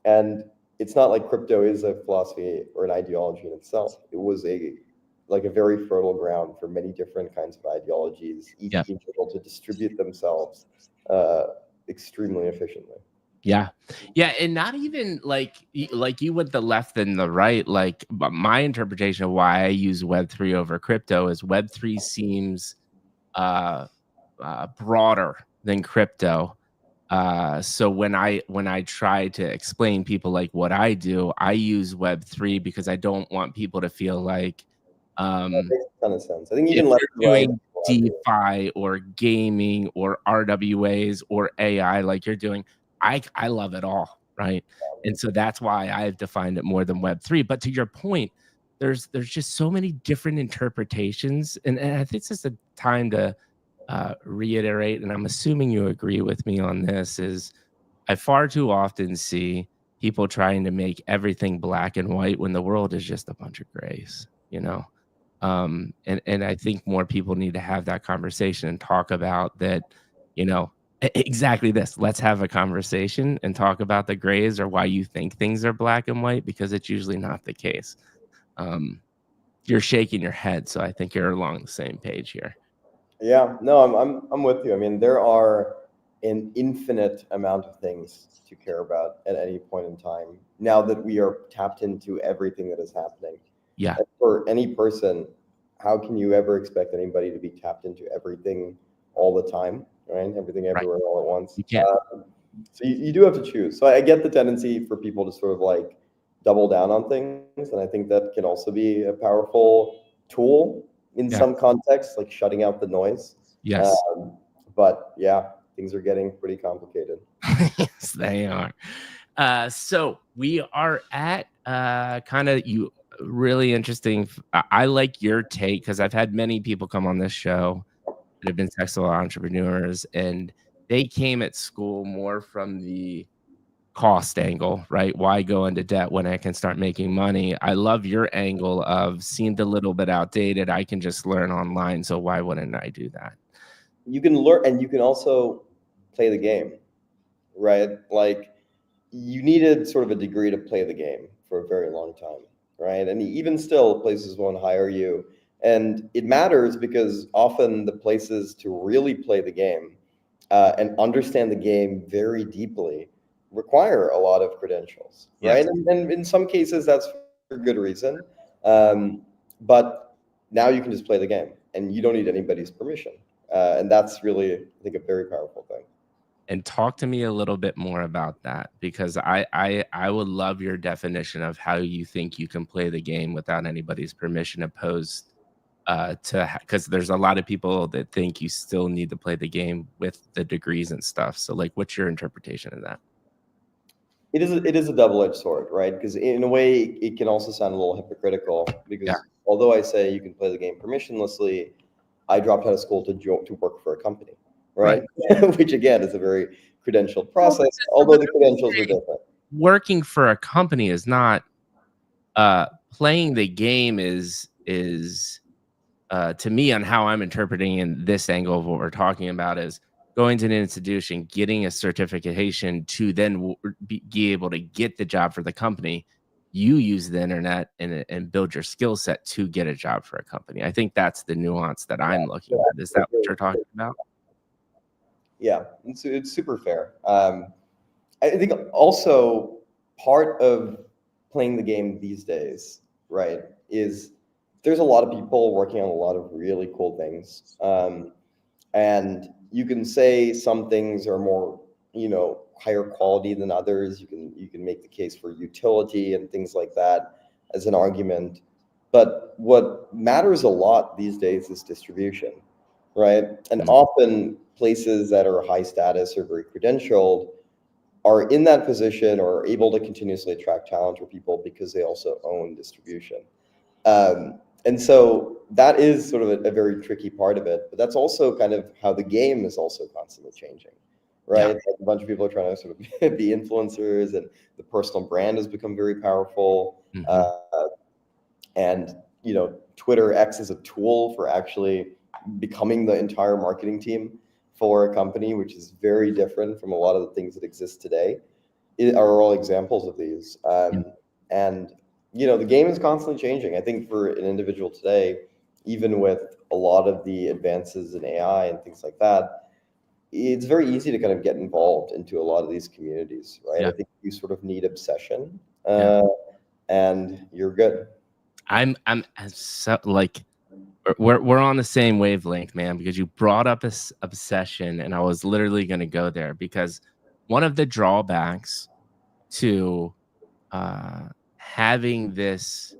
and it's not like crypto is a philosophy or an ideology in itself. It was a very fertile ground for many different kinds of ideologies, each Yeah. being able to distribute themselves uh, extremely efficiently. Yeah. Yeah, and not even like you with the left and the right, like, but my interpretation of why I use Web3 over crypto is Web3 seems, uh, broader than crypto. So when I try to explain people like what I do, I use Web3 because I don't want people to feel like, That um makes a ton of sense. I think if even left you're and right doing people have to. DeFi or gaming or RWAs or AI like you're doing, I love it all, right? And so that's why I've defined it more than Web3. But to your point, there's just so many different interpretations, and I think it's just a time to reiterate, and I'm assuming you agree with me on this, is I far too often see people trying to make everything black and white when the world is just a bunch of grays, you know? And I think more people need to have that conversation and talk about that, exactly this. Let's have a conversation and talk about the grays or why you think things are black and white because it's usually not the case. Um, you're shaking your head, so I think you're along the same page here. Yeah, no, I'm with you. I mean, there are an infinite amount of things to care about at any point in time. Now that we are tapped into everything that is happening, Yeah, and for any person, how can you ever expect anybody to be tapped into everything all the time, right? Everything right. everywhere all at once. You can't. So you do have to choose. So I get the tendency for people to sort of like double down on things, and I think that can also be a powerful tool in Yeah. some contexts, like shutting out the noise. Yes. But yeah, things are getting pretty complicated. Yes, they are. So we are at kind of you really interesting. I like your take because I've had many people come on this show that have been successful entrepreneurs, and they came at school more from the cost angle, right? Why go into debt when I can start making money? I love your angle of seemed a little bit outdated. I can just learn online, so why wouldn't I do that? You can learn, and you can also play the game, right? Like you needed sort of a degree to play the game for a very long time, right? And even still, places won't hire you. And it matters because often the places to really play the game and understand the game very deeply require a lot of credentials, right? Yes. And in some cases, that's for good reason. But now you can just play the game and you don't need anybody's permission. And that's really, I think, a very powerful thing. And talk to me a little bit more about that because I would love your definition of how you think you can play the game without anybody's permission opposed to because there's a lot of people that think you still need to play the game with the degrees and stuff. So like what's your interpretation of that? it is a double-edged sword, right? Because in a way, it can also sound a little hypocritical. Yeah, Because although I say you can play the game permissionlessly, I dropped out of school to work for a company, right. right? Which again is a very credentialed Well, process, but although the I would credentials are say different. working for a company is not playing the game is to me on how I'm interpreting in this angle of what we're talking about is going to an institution, getting a certification to then be able to get the job for the company. You use the internet and build your skill set to get a job for a company. I think that's the nuance that I'm looking at. Is that what you're talking about? Yeah, it's super fair. I think also part of playing the game these days, right, is there's a lot of people working on a lot of really cool things. And you can say some things are more, higher quality than others. You can make the case for utility and things like that as an argument. But what matters a lot these days is distribution, right? And Mm, often places that are high status or very credentialed are in that position or are able to continuously attract talent or people because they also own distribution. And so that is sort of a very tricky part of it, but that's also kind of how the game is also constantly changing, yeah. right? Like a bunch of people are trying to sort of be influencers, and the personal brand has become very powerful. Hmm. Uh, and Twitter X is a tool for actually becoming the entire marketing team for a company, which is very different from a lot of the things that exist today. Are all examples of these. And the game is constantly changing. I think for an individual today, even with a lot of the advances in AI and things like that, it's very easy to kind of get involved into a lot of these communities, right? Yeah. I think you sort of need obsession, Yeah. and you're good. I'm as so like we're on the same wavelength, man, because you brought up this obsession and I was literally going to go there because one of the drawbacks to having this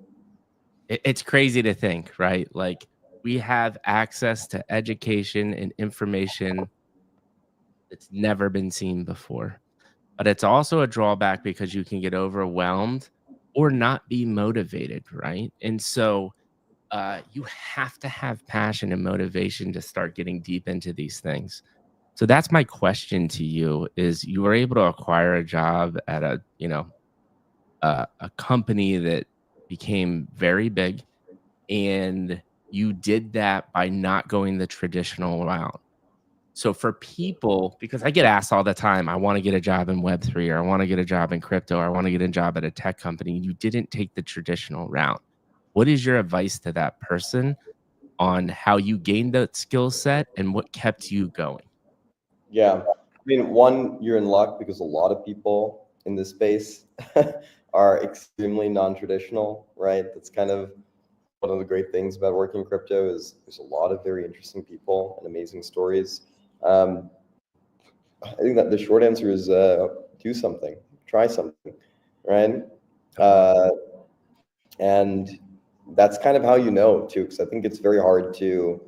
it's crazy to think, right? Like we have access to education and information that's never been seen before. But it's also a drawback because you can get overwhelmed or not be motivated, right? And so you have to have passion and motivation to start getting deep into these things. So that's my question to you: Is you were able to acquire a job at a company that became very big, and you did that by not going the traditional route. So for people, because I get asked all the time, I want to get a job in Web3 or I want to get a job in crypto or I want to get a job at a tech company. You didn't take the traditional route. What is your advice to that person on how you gained that skill set and what kept you going? Yeah. I mean, one, you're in luck because a lot of people in this space are extremely non-traditional, right? That's kind of one of the great things about working in crypto is there's a lot of very interesting people and amazing stories. Um, I think that the short answer is do something, try something, right? Totally. Uh, and that's kind of how you know too, because I think it's very hard to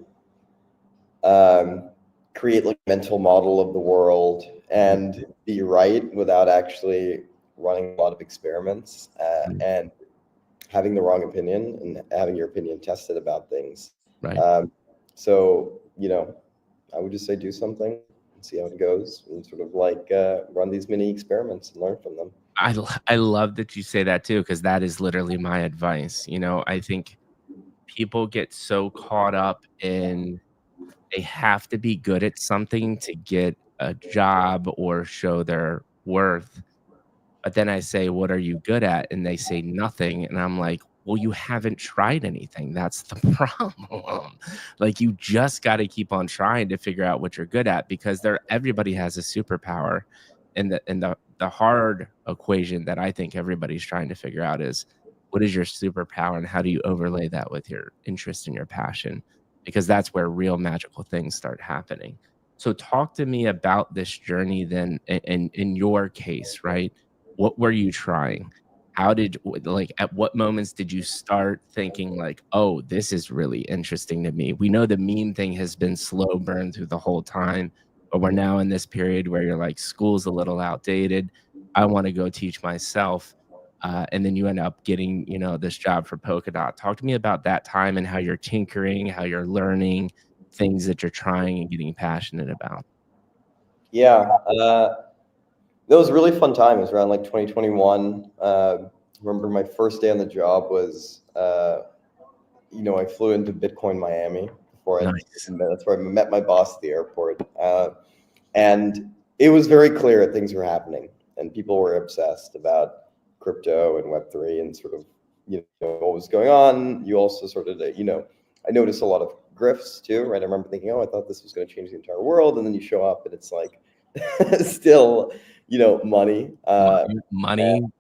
um, create like a mental model of the world Mhm, and be right without actually running a lot of experiments mhm. and having the wrong opinion and having your opinion tested about things. Right. Um, so, I would just say do something and see how it goes and sort of like run these mini experiments and learn from them. I love that you say that too, because that is literally my advice. I think people get so caught up in they have to be good at something to get a job or show their worth. But then I say, "What are you good at?" And they say, "Nothing." And I'm like, "Well, you haven't tried anything. That's the problem." Like, you just gotta keep on trying to figure out what you're good at because everybody has a superpower. And the hard equation that I think everybody's trying to figure out is, what is your superpower and how do you overlay that with your interest and your passion? Because that's where real magical things start happening. So talk to me about this journey then in your case, right? What were you trying? Like, at what moments did you start thinking like, "Oh, this is really interesting to me?" We know the meme thing has been slow burn through the whole time, but we're now in this period where you're like, "School's a little outdated. I want to go teach myself. And then you end up getting, this job for Polkadot. Talk to me about that time and how you're tinkering, how you're learning things that you're trying and getting passionate about. Yeah, that was a really fun time. It was around like 2021. Remember my first day on the job was, I flew into Bitcoin Miami before Nice. that's where I met my boss at the airport. And it was very clear that things were happening and people were obsessed about crypto and Web3 and sort of, what was going on. You also sort of, I noticed a lot of grifts too, right? I remember thinking, oh, I thought this was going to change the entire world. And then you show up and it's like still, money.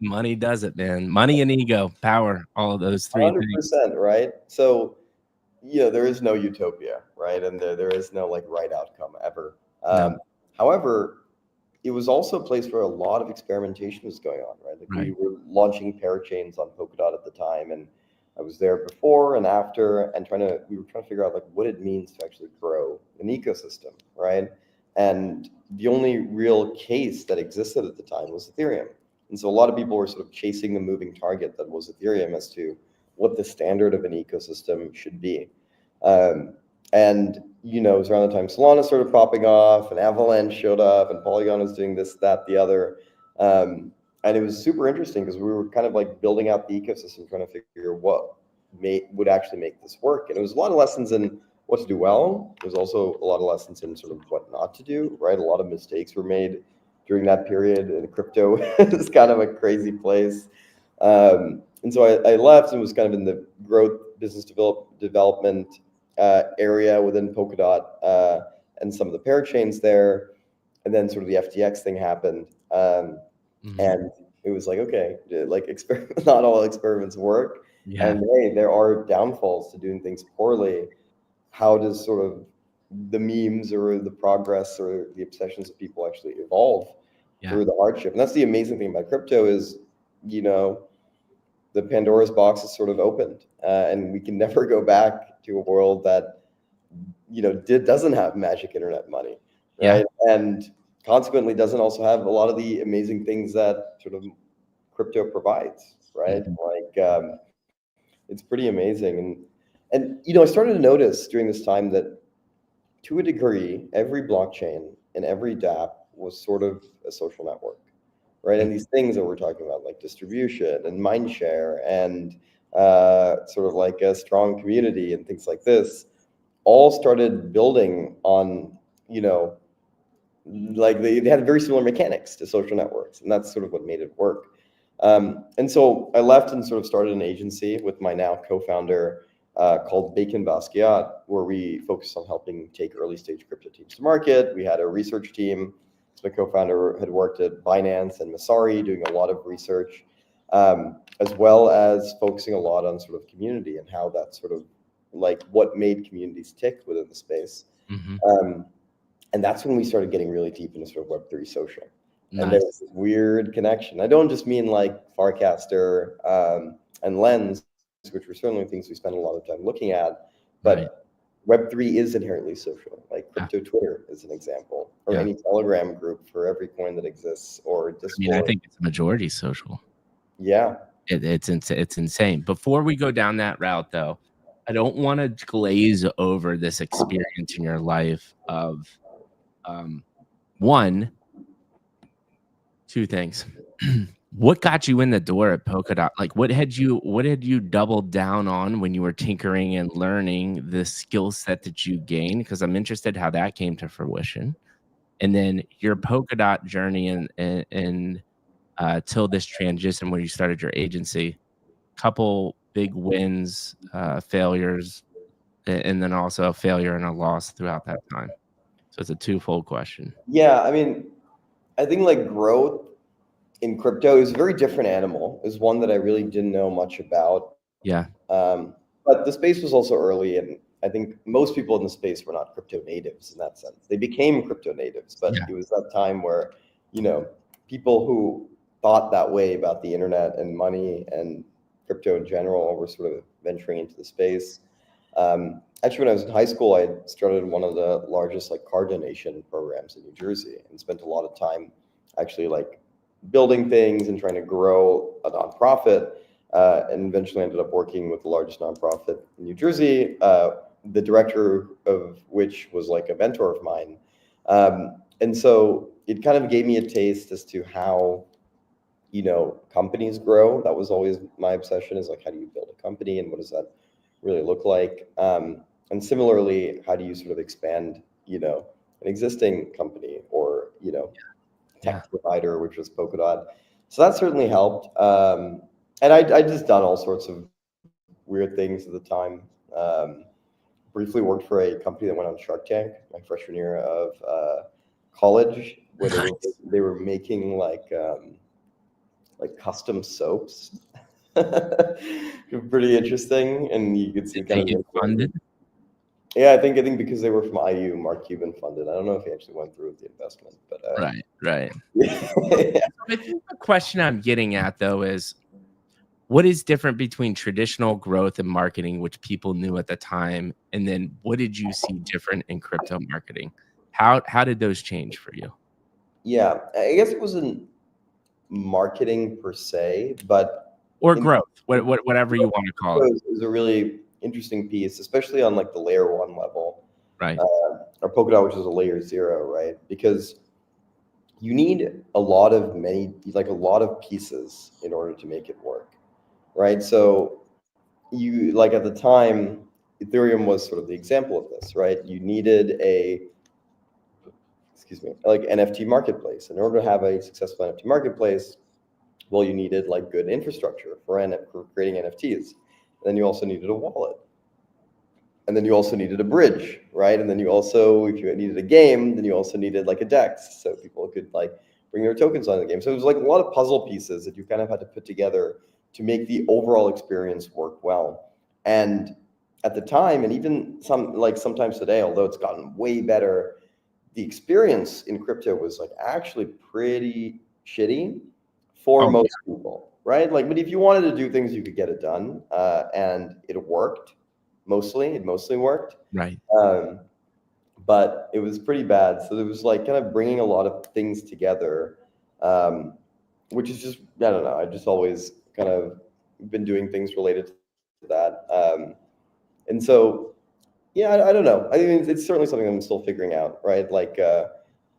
Money does it, man. Money and ego, power, all of those three things. 100%, right? So, there is no utopia, right? And there is no like right outcome ever. No, However, it was also a place where a lot of experimentation was going on, right? Like we right. were launching parachains on Polkadot at the time, and I was there before and after, and we were trying to figure out like what it means to actually grow an ecosystem, right? And the only real case that existed at the time was Ethereum, and so a lot of people were sort of chasing the moving target that was Ethereum as to what the standard of an ecosystem should be. Um, and it was around the time Solana started popping off, and Avalanche showed up, and Polygon was doing this, that, the other. And it was super interesting because we were kind of like building out the ecosystem, trying to figure what would actually make this work. And it was a lot of lessons in what to do well. There was also a lot of lessons in sort of what not to do, right? A lot of mistakes were made during that period, and crypto is kind of a crazy place. And so I left and was kind of in the growth business development area within Polkadot and some of the parachains there. And then sort of the FTX thing happened. And it was like, okay, like not all experiments work. Yeah, And hey, there are downfalls to doing things poorly. How does sort of the memes or the progress or the obsessions of people actually evolve yeah, through the hardship? And that's the amazing thing about crypto is, you know, the Pandora's box is sort of opened, and we can never go back to a world that doesn't have magic internet money, yeah. right? And consequently, doesn't also have a lot of the amazing things that sort of crypto provides, right? Mhm. Like it's pretty amazing, and I started to notice during this time that to a degree, every blockchain and every dApp was sort of a social network, right? Mm, And these things that we're talking about, like distribution and mindshare and sort of like a strong community and things like this, all started building on, like they had very similar mechanics to social networks, and that's sort of what made it work. And so I left and sort of started an agency with my now co-founder called Bacon Basquiat, where we focused on helping take early stage crypto teams to market. We had a research team. So my co-founder had worked at Binance and Masari doing a lot of research, as well as focusing a lot on sort of community and how that sort of like what made communities tick within the space. mhm. Um, and that's when we started getting really deep into sort of Web3 social. And there was Nice. this weird connection. I don't just mean like Farcaster and Lens, which were certainly things we spent a lot of time looking at, Right. but Web3 is inherently social. Like Yeah, crypto Twitter is an example, or yeah. any Telegram group for every coin that exists, or I mean, I Discord. think it's a majority social. Yeah, It's insane. Before we go down that route, though, I don't wanna glaze over this experience in your life of, um, 1, 2 things. What got you in the door at Polkadot? Like, what had you doubled down on when you were tinkering and learning the skill set that you gained? Because 'Cause I'm interested how that came to fruition. And then your Polkadot journey and till this transition where you started your agency, couple big wins, failures, and then also a failure and a loss throughout that time. So it's a twofold question. yeah. I mean, I think like growth in crypto is a very different animal. Is one that I really didn't know much about. Yeah, But the space was also early, and I think most people in the space were not crypto natives in that sense. They became crypto natives, but yeah, it was that time where, you know, people who thought that way about the internet and money and crypto in general were sort of venturing into the space. Actually, when I was in high school, I started one of the largest like car donation programs in New Jersey and spent a lot of time actually like building things and trying to grow a nonprofit, and eventually ended up working with the largest nonprofit in New Jersey, the director of which was like a mentor of mine. And so it kind of gave me a taste as to how, companies grow. That was always my obsession, is like, how do you build a company and what does that really look like? And similarly, how do you sort of expand, an existing company or, Yeah. tech provider, which was Polkadot. So that certainly helped. And I just done all sorts of weird things at the time. Briefly worked for a company that went on Shark Tank my freshman year of college, where they were Nice. they were making like custom soaps. Pretty interesting, and you could see Did kind they of get making. funded? Yeah, I think because they were from IU, Mark Cuban funded. I don't know if he actually went through with the investment, but Right, right. yeah. I think the question I'm getting at, though, is what is different between traditional growth and marketing, which people knew at the time, and then what did you see different in crypto marketing? How did those change for you? Yeah, I guess it wasn't marketing per se, but Or in growth, whatever you wanna call it. is a really interesting piece, especially on like the layer one level, Right. or Polkadot, which is a layer zero, right? Because you need a lot of pieces in order to make it work, right? So you like at the time, Ethereum was sort of the example of this, right? You needed like NFT marketplace. In order to have a successful NFT marketplace, well, you needed like good infrastructure for creating NFTs. Then you also needed a wallet. And then you also needed a bridge, right? And then you also, if you needed a game, then you also needed like a DEX, so people could like bring their tokens on the game. So it was like a lot of puzzle pieces that you kind of had to put together to make the overall experience work well. And at the time, and even sometimes today, although it's gotten way better, the experience in crypto was like actually pretty shitty for Oh, most people, right? Like, but if you wanted to do things, you could get it done, and it worked mostly. It mostly worked, right. um, but it was pretty bad. So it was like kind of bringing a lot of things together, um, which is just I don't know. I just always kind of been doing things related to that, and so yeah, I don't know. I mean, it's certainly something I'm still figuring out, right? Like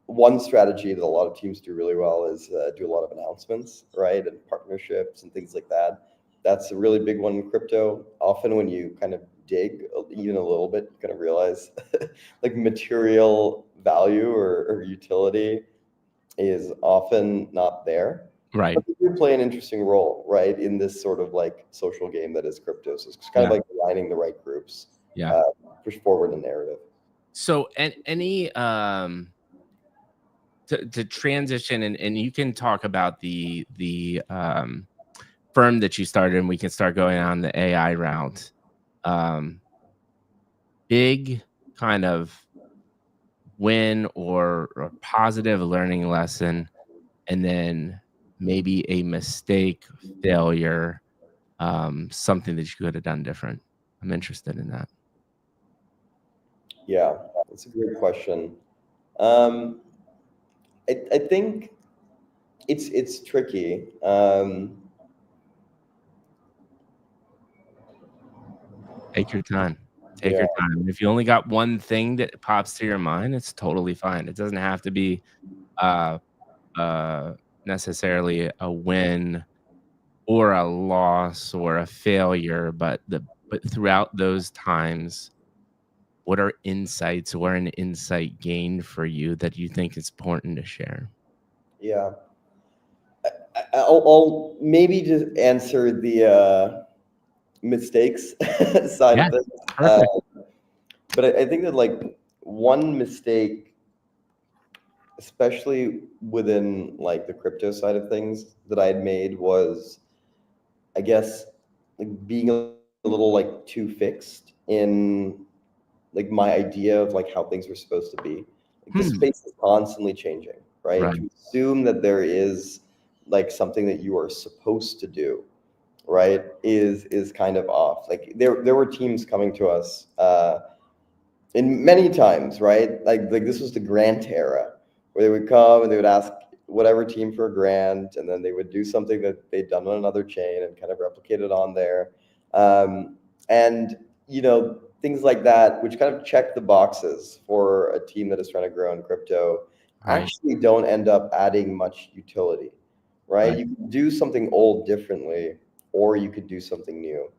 one strategy that a lot of teams do really well is do a lot of announcements, right, and partnerships and things like that. That's a really big one in crypto. Often, when you kind of dig even a little bit, you kind of realize like material value or utility is often not there. Right. But they do play an interesting role, right, in this sort of like social game that is crypto. So it's kind of Yeah, like aligning the right groups, yeah. uh, push forward a narrative. So, and any, to transition, and you can talk about the firm that you started, and we can start going on the AI route. Um, Big kind of win or positive learning lesson, and then maybe a mistake, failure, something that you could have done different. I'm interested in that. Yeah, that's a great question. Um, I think it's tricky. Take your time. Take Yeah, your time. And if you only got one thing that pops to your mind, it's totally fine. It doesn't have to be uh uh necessarily a win or a loss or a failure, but throughout those times, what are insights or an insight gained for you that you think is important to share? yeah. I'll maybe just answer the mistakes side Yeah, of this. Uh, perfect. but I think that like one mistake, especially within like the crypto side of things, that I had made was, I guess, like being a little like too fixed in like my idea of like how things were supposed to be. Like the Hmm, space is constantly changing, right? right, To assume that there is like something that you are supposed to do, right, is kind of off. Like there were teams coming to us in many times, right? Like this was the Grant era, where they would come and they would ask, whatever team for a grand, and then they would do something that they'd done on another chain and kind of replicate it on there. And things like that, which kind of check the boxes for a team that is trying to grow in crypto, Right. actually don't end up adding much utility, right? Right. You can do something old differently, or you could do something new.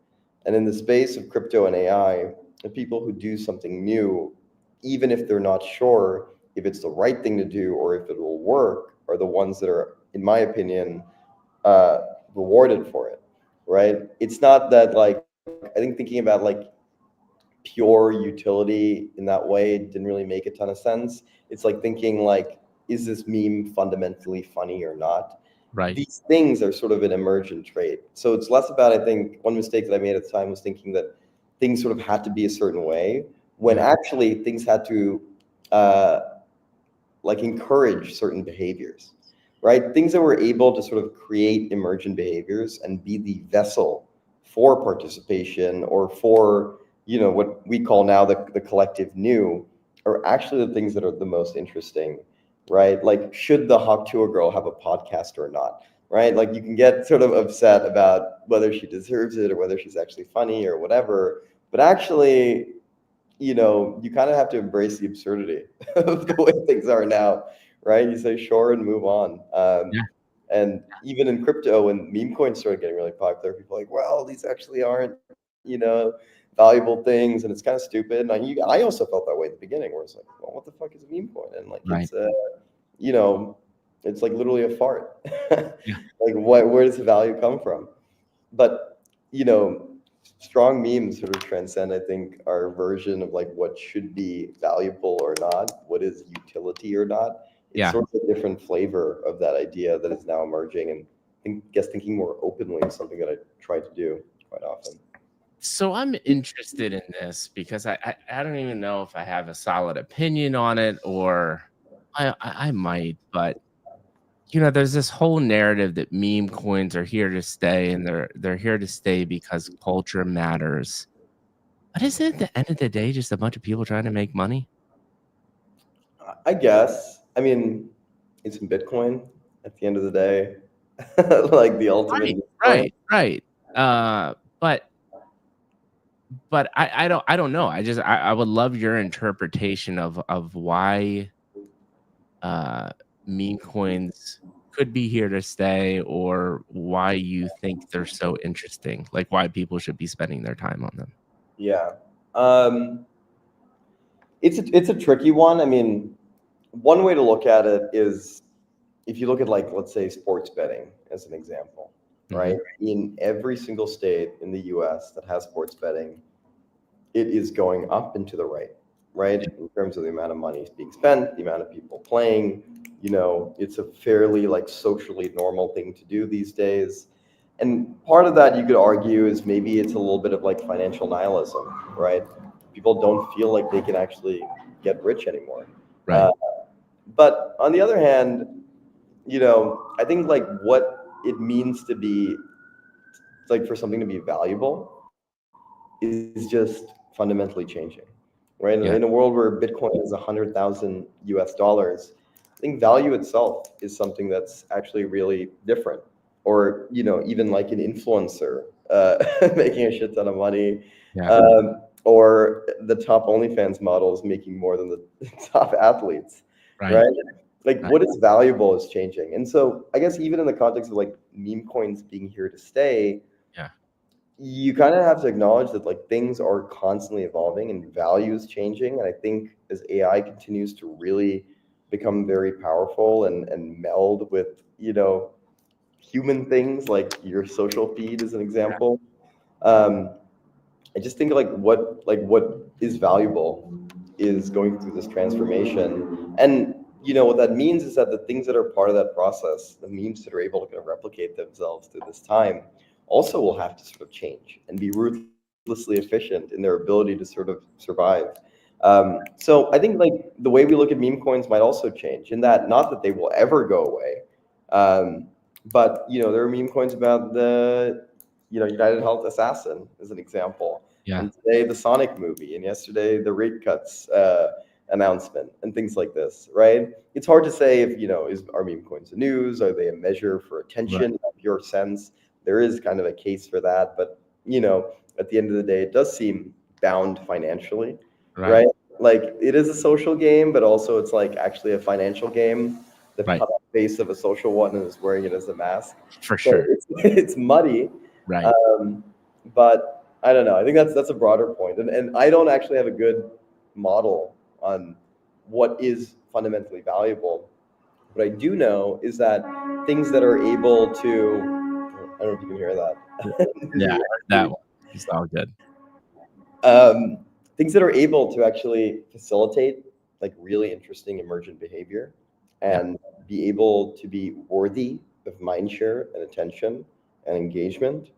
And in the space of crypto and AI, the people who do something new, even if they're not sure if it's the right thing to do or if it will work, are the ones that are, in my opinion, uh, rewarded for it, right? It's not that, like, I think thinking about like pure utility in that way didn't really make a ton of sense. It's like thinking like, is this meme fundamentally funny or not? Right. These things are sort of an emergent trait. So it's less about, I think, one mistake that I made at the time was thinking that things sort of had to be a certain way, when Yeah. actually things had to uh, like encourage certain behaviors, right? Things that were able to sort of create emergent behaviors and be the vessel for participation or for, what we call now the collective new, are actually the things that are the most interesting, right? Like, should the Hawk Tuah girl have a podcast or not? Right? Like, you can get sort of upset about whether she deserves it or whether she's actually funny or whatever, but actually, you kind of have to embrace the absurdity of the way things are now, right? You say sure and move on. Yeah. And even in crypto, when meme coins started getting really popular, people were like, well, these actually aren't, valuable things, and it's kind of stupid. And I also felt that way at the beginning, where it's like, well, what the fuck is a meme coin? And like, Right. you know, it's like literally a fart. Yeah. Like, where does the value come from? But you know strong memes sort of transcend, I think, our version of like what should be valuable or not, what is utility or not. It's Yeah. sort of a different flavor of that idea that is now emerging, and guess thinking more openly is something that I try to do quite often. So I'm interested in this because I don't even know if I have a solid opinion on it, or I might, but there's this whole narrative that meme coins are here to stay, and they're here to stay because culture matters. But isn't it at the end of the day just a bunch of people trying to make money? I guess. I mean, it's in Bitcoin at the end of the day, like the ultimate Right, meme coin. right, right. Uh, but I don't know. I would love your interpretation of why uh meme coins could be here to stay, or why you think they're so interesting, like why people should be spending their time on them. Yeah. Um, it's a tricky one. I mean, one way to look at it is, if you look at, like, let's say sports betting as an example, right? Mhm. In every single state in the US that has sports betting, it is going up and to the right, right? In terms of the amount of money being spent, the amount of people playing, it's a fairly like socially normal thing to do these days. And part of that, you could argue, is maybe it's a little bit of like financial nihilism, right? People don't feel like they can actually get rich anymore. Uh, Right. but on the other hand, I think like what it means to be, like, for something to be valuable is just fundamentally changing, right? In a Yeah. world where Bitcoin is 100,000 US dollars, I think value itself is something that's actually really different. Or, even like an influencer making a shit ton of money, Yeah. or the top OnlyFans models making more than the top athletes, Right. right? Like, Right. what is valuable is changing. And so I guess even in the context of like meme coins being here to stay, Yeah. you kind of have to acknowledge that like things are constantly evolving and value is changing. And I think as AI continues to really become very powerful and meld with, human things, like your social feed as an example, um, I just think like what is valuable is going through this transformation. And what that means is that the things that are part of that process, the memes that are able to kind of replicate themselves through this time, also will have to sort of change and be ruthlessly efficient in their ability to sort of survive. So I think like the way we look at meme coins might also change, in that, not that they will ever go away, um, but there are meme coins about the United Health assassin as an example, Yeah. and today the Sonic movie, and yesterday the rate cuts announcement and things like this, right? It's hard to say if, are meme coins the news? Are they a measure for Right. attention in a pure sense? There is kind of a case for that, but at the end of the day, it does seem bound financially, Right. right? Like it is a social game, but also it's like actually a financial game. They've Right. cut off the face of a social one and is wearing it as a mask. For So sure. it's muddy. Right. Um, but I don't know. I think that's a broader point. And I don't actually have a good model on what is fundamentally valuable. What I do know is that things that are able to, I don't know if you can hear that. Yeah, I The- heard that one. It's all good. um, things that are able to actually facilitate like really interesting emergent behavior Yeah. and be able to be worthy of mind share and attention and engagement.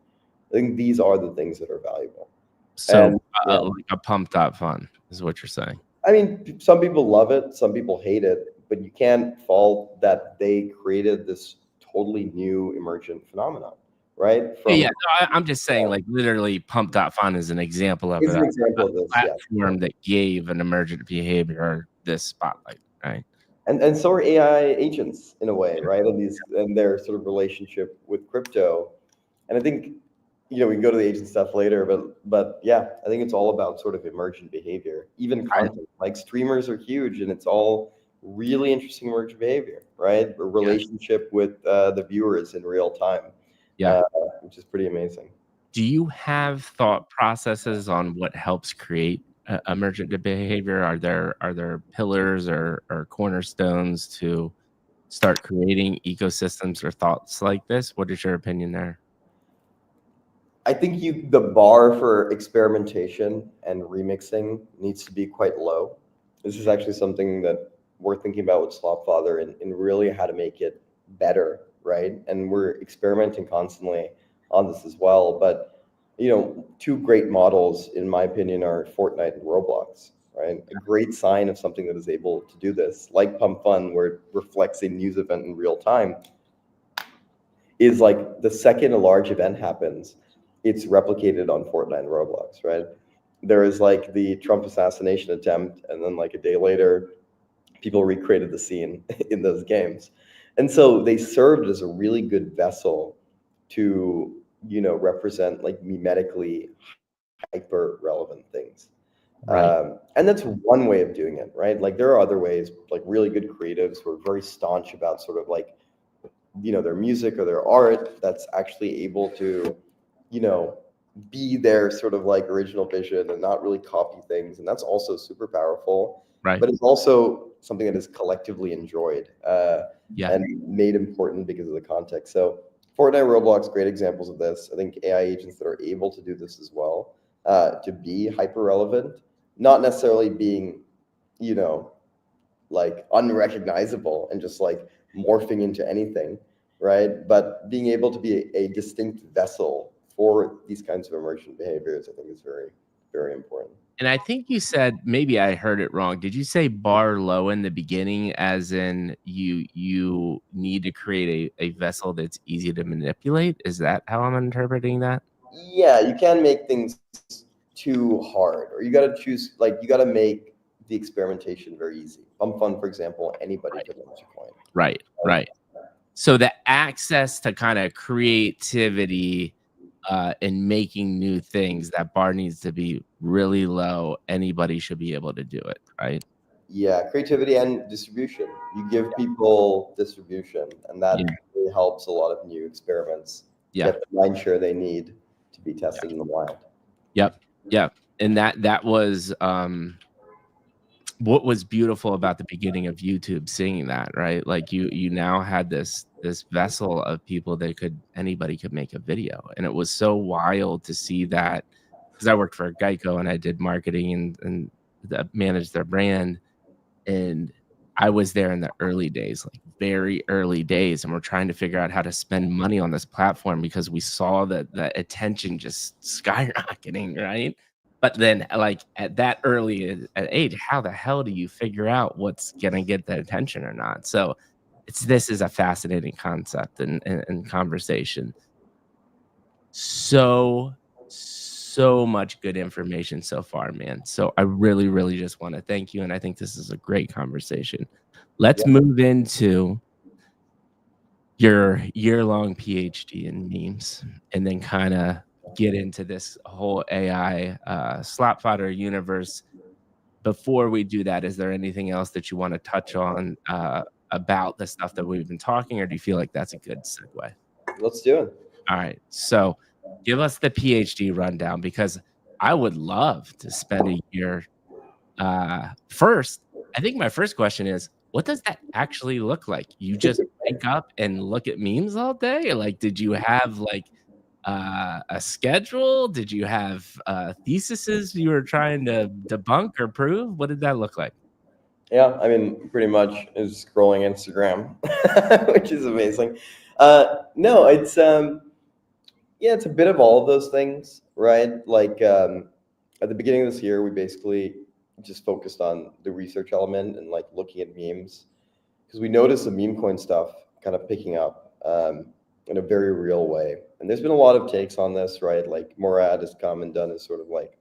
I think these are the things that are valuable. So, And yeah, like a pumped.fun is what you're saying. I mean, some people love it, some people hate it, but you can't fault that they created this totally new emergent phenomenon, right? Yeah, yeah. From No, I'm just saying, like, literally pump.fun is an example of is an a example of this, yeah. platform that gave an emergent behavior this spotlight, right? And so are AI agents in a way, right? And their sort of relationship with crypto. And I think, we can go to the agent stuff later, but yeah, I think it's all about sort of emergent behavior, even I content. Like streamers are huge, and it's all really interesting emergent behavior, right? A yeah, relationship with the viewers in real time, yeah. uh, which is pretty amazing. Do you have thought processes on what helps create emergent behavior? Are there pillars or cornerstones to start creating ecosystems or thoughts like this? What is your opinion there? I think the bar for experimentation and remixing needs to be quite low. This is actually something that we're thinking about with Slopfather and really how to make it better, right? And we're experimenting constantly on this as well. But two great models, in my opinion, are Fortnite and Roblox, right? A great sign of something that is able to do this, like Pump Fun, where it reflects a news event in real time, is like the second a large event happens, it's replicated on Fortnite and Roblox, right? There is like the Trump assassination attempt, and then like a day later, people recreated the scene in those games. And so they served as a really good vessel to, represent like memetically hyper relevant things. Right, And that's one way of doing it, right? Like there are other ways, like really good creatives who are very staunch about sort of like their music or their art that's actually able to you know be their sort of like original vision and not really copy things, and that's also super powerful, right. but it's also something that is collectively enjoyed Yeah, and made important because of the context. So Fortnite, Roblox, great examples of this. I think AI agents that are able to do this as well, to be hyper relevant, not necessarily being you know like unrecognizable and just like morphing into anything, right? But being able to be a distinct vessel for these kinds of emergent behaviors, I think is very, very important. and I think you said maybe I heard it wrong. Did you say bar low in the beginning, as in you need to create a vessel that's easy to manipulate? Is that how I'm interpreting that? Yeah, you can make things too hard, or you got to choose, like, you got to make the experimentation very easy. Pump Fun, for example, anybody Right, could launch a coin. right, Right? right. So the access to kinda creativity, and making new things, that bar needs to be really low. Anybody should be able to do it, right? Yeah, creativity and distribution. You give people distribution, and Yeah, that really helps a lot of new experiments yeah, get the mind share they need to be yeah. tested in the wild. Yep, yep, and that was, what was beautiful about the beginning of YouTube, seeing that, right? Like, you now had this vessel of people that anybody could make a video, and it was so wild to see that, because I worked for Geico, and I did marketing and managed their brand, and I was there in the early days, like, very early days, and we're trying to figure out how to spend money on this platform because we saw that the attention just skyrocketing, right? But then, like, at that early age, how the hell do you figure out what's gonna get the attention or not? So, this is a fascinating concept and conversation. So so much good information so far, man. So I really, really just want to thank you. And I think this is a great conversation. Let's Yeah, move into your year-long PhD in memes and then kind of get into this whole AI slot fodder universe. Before we do that, is there anything else that you want to touch on about the stuff that we've been talking, or do you feel like that's a good segue? let's do it. All right. So give us the PhD rundown because I would love to spend a year. First, I think my first question is, what does that actually look like? You just wake up and look at memes all day? Like, did you have like a schedule? Did you have theses you were trying to debunk or prove? What did that look like? Yeah, I mean, pretty much is scrolling Instagram, which is amazing. No, it's yeah, it's a bit of all of those things, right? Like at the beginning of this year, we basically just focused on the research element and like looking at memes because we noticed the meme coin stuff kind of picking up in a very real way. And there's been a lot of takes on this, right? Like Morad has come and done his sort of like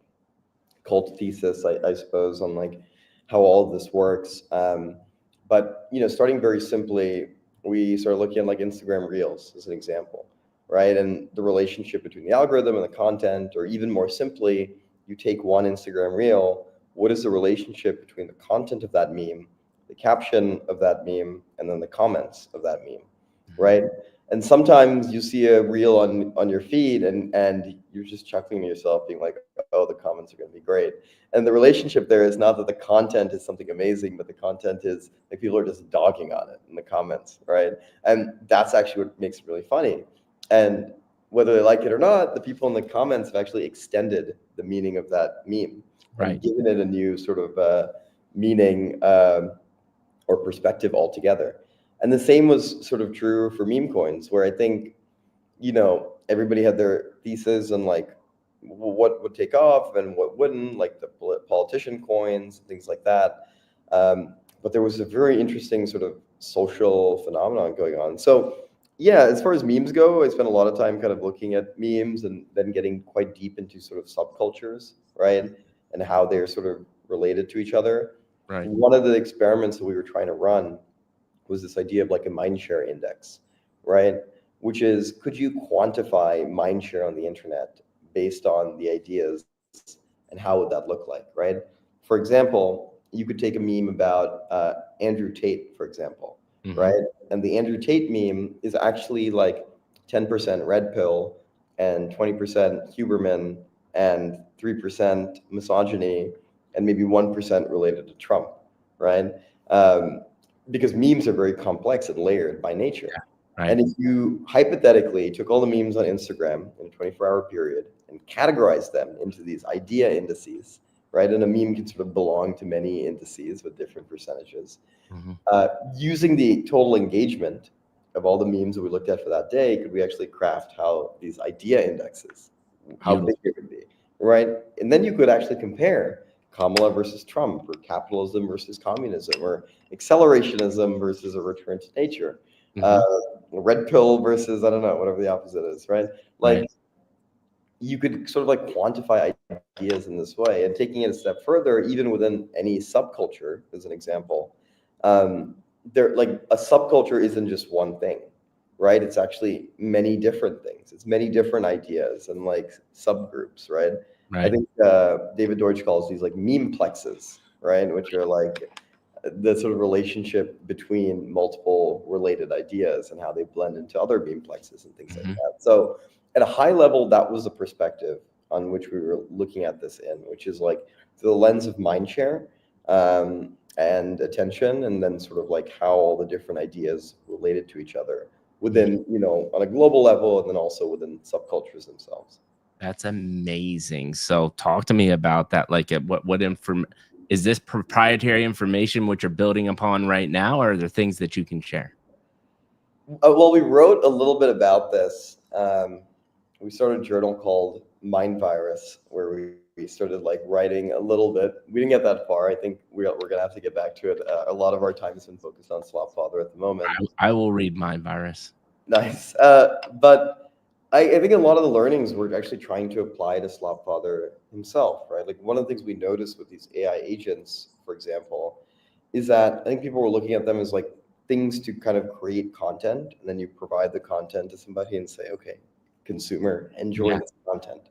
cult thesis, I suppose, on like how all of this works. But starting very simply, we started looking at like Instagram Reels as an example, right? And the relationship between the algorithm and the content, or even more simply, you take one Instagram Reel. What is the relationship between the content of that meme, the caption of that meme, and then the comments of that meme, Mhm. right? And sometimes you see a reel on your feed and you're just chuckling to yourself, being like, oh, the comments are going to be great. And the relationship there is not that the content is something amazing, but the content is like people are just dogging on it in the comments, right? And that's actually what makes it really funny. And whether they like it or not, the people in the comments have actually extended the meaning of that meme and Right. given it a new sort of meaning or perspective altogether. And the same was sort of true for meme coins, where I think everybody had their thesis on like what would take off and what wouldn't, like the politician coins and things like that. But there was a very interesting sort of social phenomenon going on. So yeah, as far as memes go, I spent a lot of time kind of looking at memes and then getting quite deep into sort of subcultures, right? And how they're sort of related to each other. Right. One of the experiments that we were trying to run was this idea of like a mindshare index, right? Which is, could you quantify mindshare on the internet based on the ideas, and how would that look like, right? For example, you could take a meme about Andrew Tate, for example, Mhm. right? And the Andrew Tate meme is actually like 10% red pill and 20% Huberman and 3% misogyny and maybe 1% related to Trump, right? Um, because memes are very complex and layered by nature. Right. And if you hypothetically took all the memes on Instagram in a 24-hour period and categorized them into these idea indices, right? And a meme can sort of belong to many indices with different percentages. Mhm. Using the total engagement of all the memes that we looked at for that day, could we actually craft how these idea indexes, how big Beautiful. it would be, right? And then you could actually compare Kamala versus Trump, or capitalism versus communism, or accelerationism versus a return to nature, uh, Mhm. red pill versus, I don't know, whatever the opposite is, right? Right. Like you could sort of like quantify ideas in this way, and taking it a step further, even within any subculture, as an example, um, there like a subculture isn't just one thing, right? It's actually many different things. It's many different ideas and like subgroups, right? I Right. think David Deutsch calls these like meme plexes, right? Which are like the sort of relationship between multiple related ideas and how they blend into other meme plexes and things like Mhm. that. So at a high level, that was the perspective on which we were looking at this in, which is like through the lens of mindshare and attention, and then sort of like how all the different ideas related to each other within, on a global level, and then also within subcultures themselves. That's amazing. So talk to me about that. Like, what inform is this proprietary information which you're building upon right now, or are there things that you can share? Well, we wrote a little bit about this. We started a journal called Mind Virus, where we started like writing a little bit. We didn't get that far. I think we're going to have to get back to it. A lot of our time has been focused on Swap Father at the moment. I will read Mind Virus. Nice. But I think a lot of the learnings we're actually trying to apply to Slopfather himself, right? Like one of the things we noticed with these AI agents, for example, is that I think people were looking at them as like things to kind of create content, and then you provide the content to somebody and say, okay, consumer, enjoy Yeah, this content,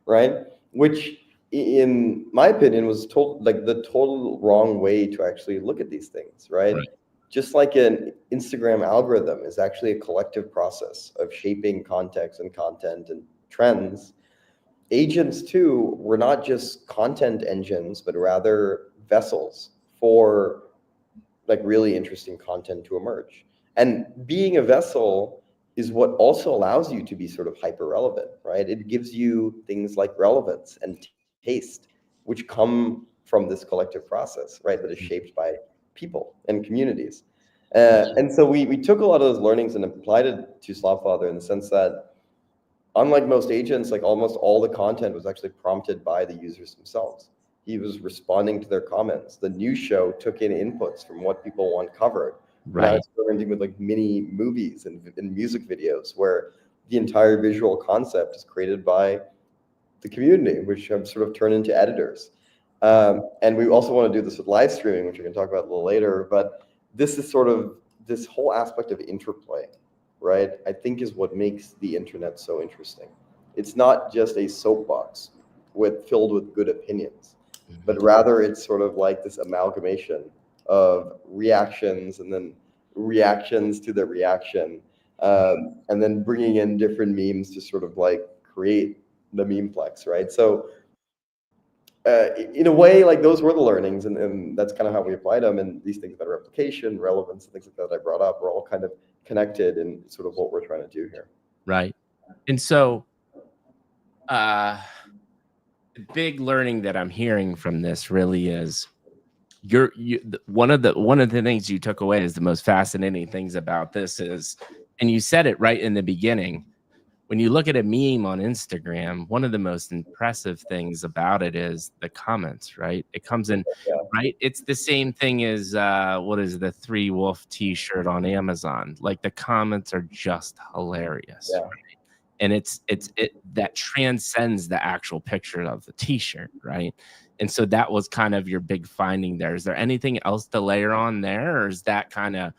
right? Which, in my opinion, was like the total wrong way to actually look at these things, right? right. Just like an Instagram algorithm is actually a collective process of shaping context and content and trends, agents too were not just content engines, but rather vessels for like really interesting content to emerge. And being a vessel is what also allows you to be sort of hyper relevant, right? It gives you things like relevance and taste, which come from this collective process, right? That is shaped by people and communities. And so we took a lot of those learnings and applied it to Slopfather in the sense that, unlike most agents, like almost all the content was actually prompted by the users themselves. He was responding to their comments. The news show took in inputs from what people want covered. We're now Right. experimenting with like mini movies and music videos where the entire visual concept is created by the community, which have sort of turned into editors. And we also want to do this with live streaming, which we can talk about a little later. But this is sort of this whole aspect of interplay, right? I think is what makes the internet so interesting. It's not just a soapbox filled with good opinions, but Mhm. rather it's sort of like this amalgamation of reactions and then reactions to the reaction, and then bringing in different memes to sort of like create the memeplex, right? So in a way, like those were the learnings, and that's kind of how we applied them. And these things about replication, relevance, and things like that I brought up are all kind of connected in sort of what we're trying to do here. Right. And so, uh, the big learning that I'm hearing from this really is one of the things you took away is the most fascinating things about this is, and you said it right in the beginning. When you look at a meme on Instagram, one of the most impressive things about it is the comments, right? It comes in, Yeah, right? It's the same thing as what is the Three Wolf t-shirt on Amazon. Like the comments are just hilarious. yeah. And it that transcends the actual picture of the t-shirt, right? And so that was kind of your big finding there. Is there anything else to layer on there, or is that kind of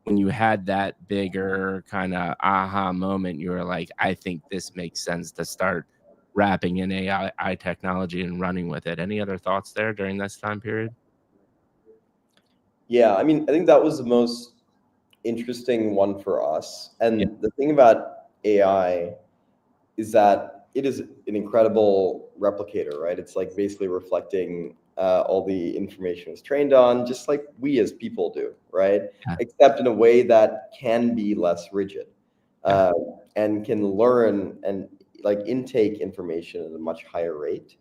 when you had that bigger kind of aha moment, you were like, I think this makes sense to start wrapping in AI technology and running with it. Any other thoughts there during this time period? Yeah, I mean, I think that was the most interesting one for us. Yeah, And the thing about AI is that it is an incredible replicator, right? It's like basically reflecting all the information it's trained on, just like we as people do, right? yeah, Except in a way that can be less rigid, yeah, uh, and can learn and like intake information at a much higher rate.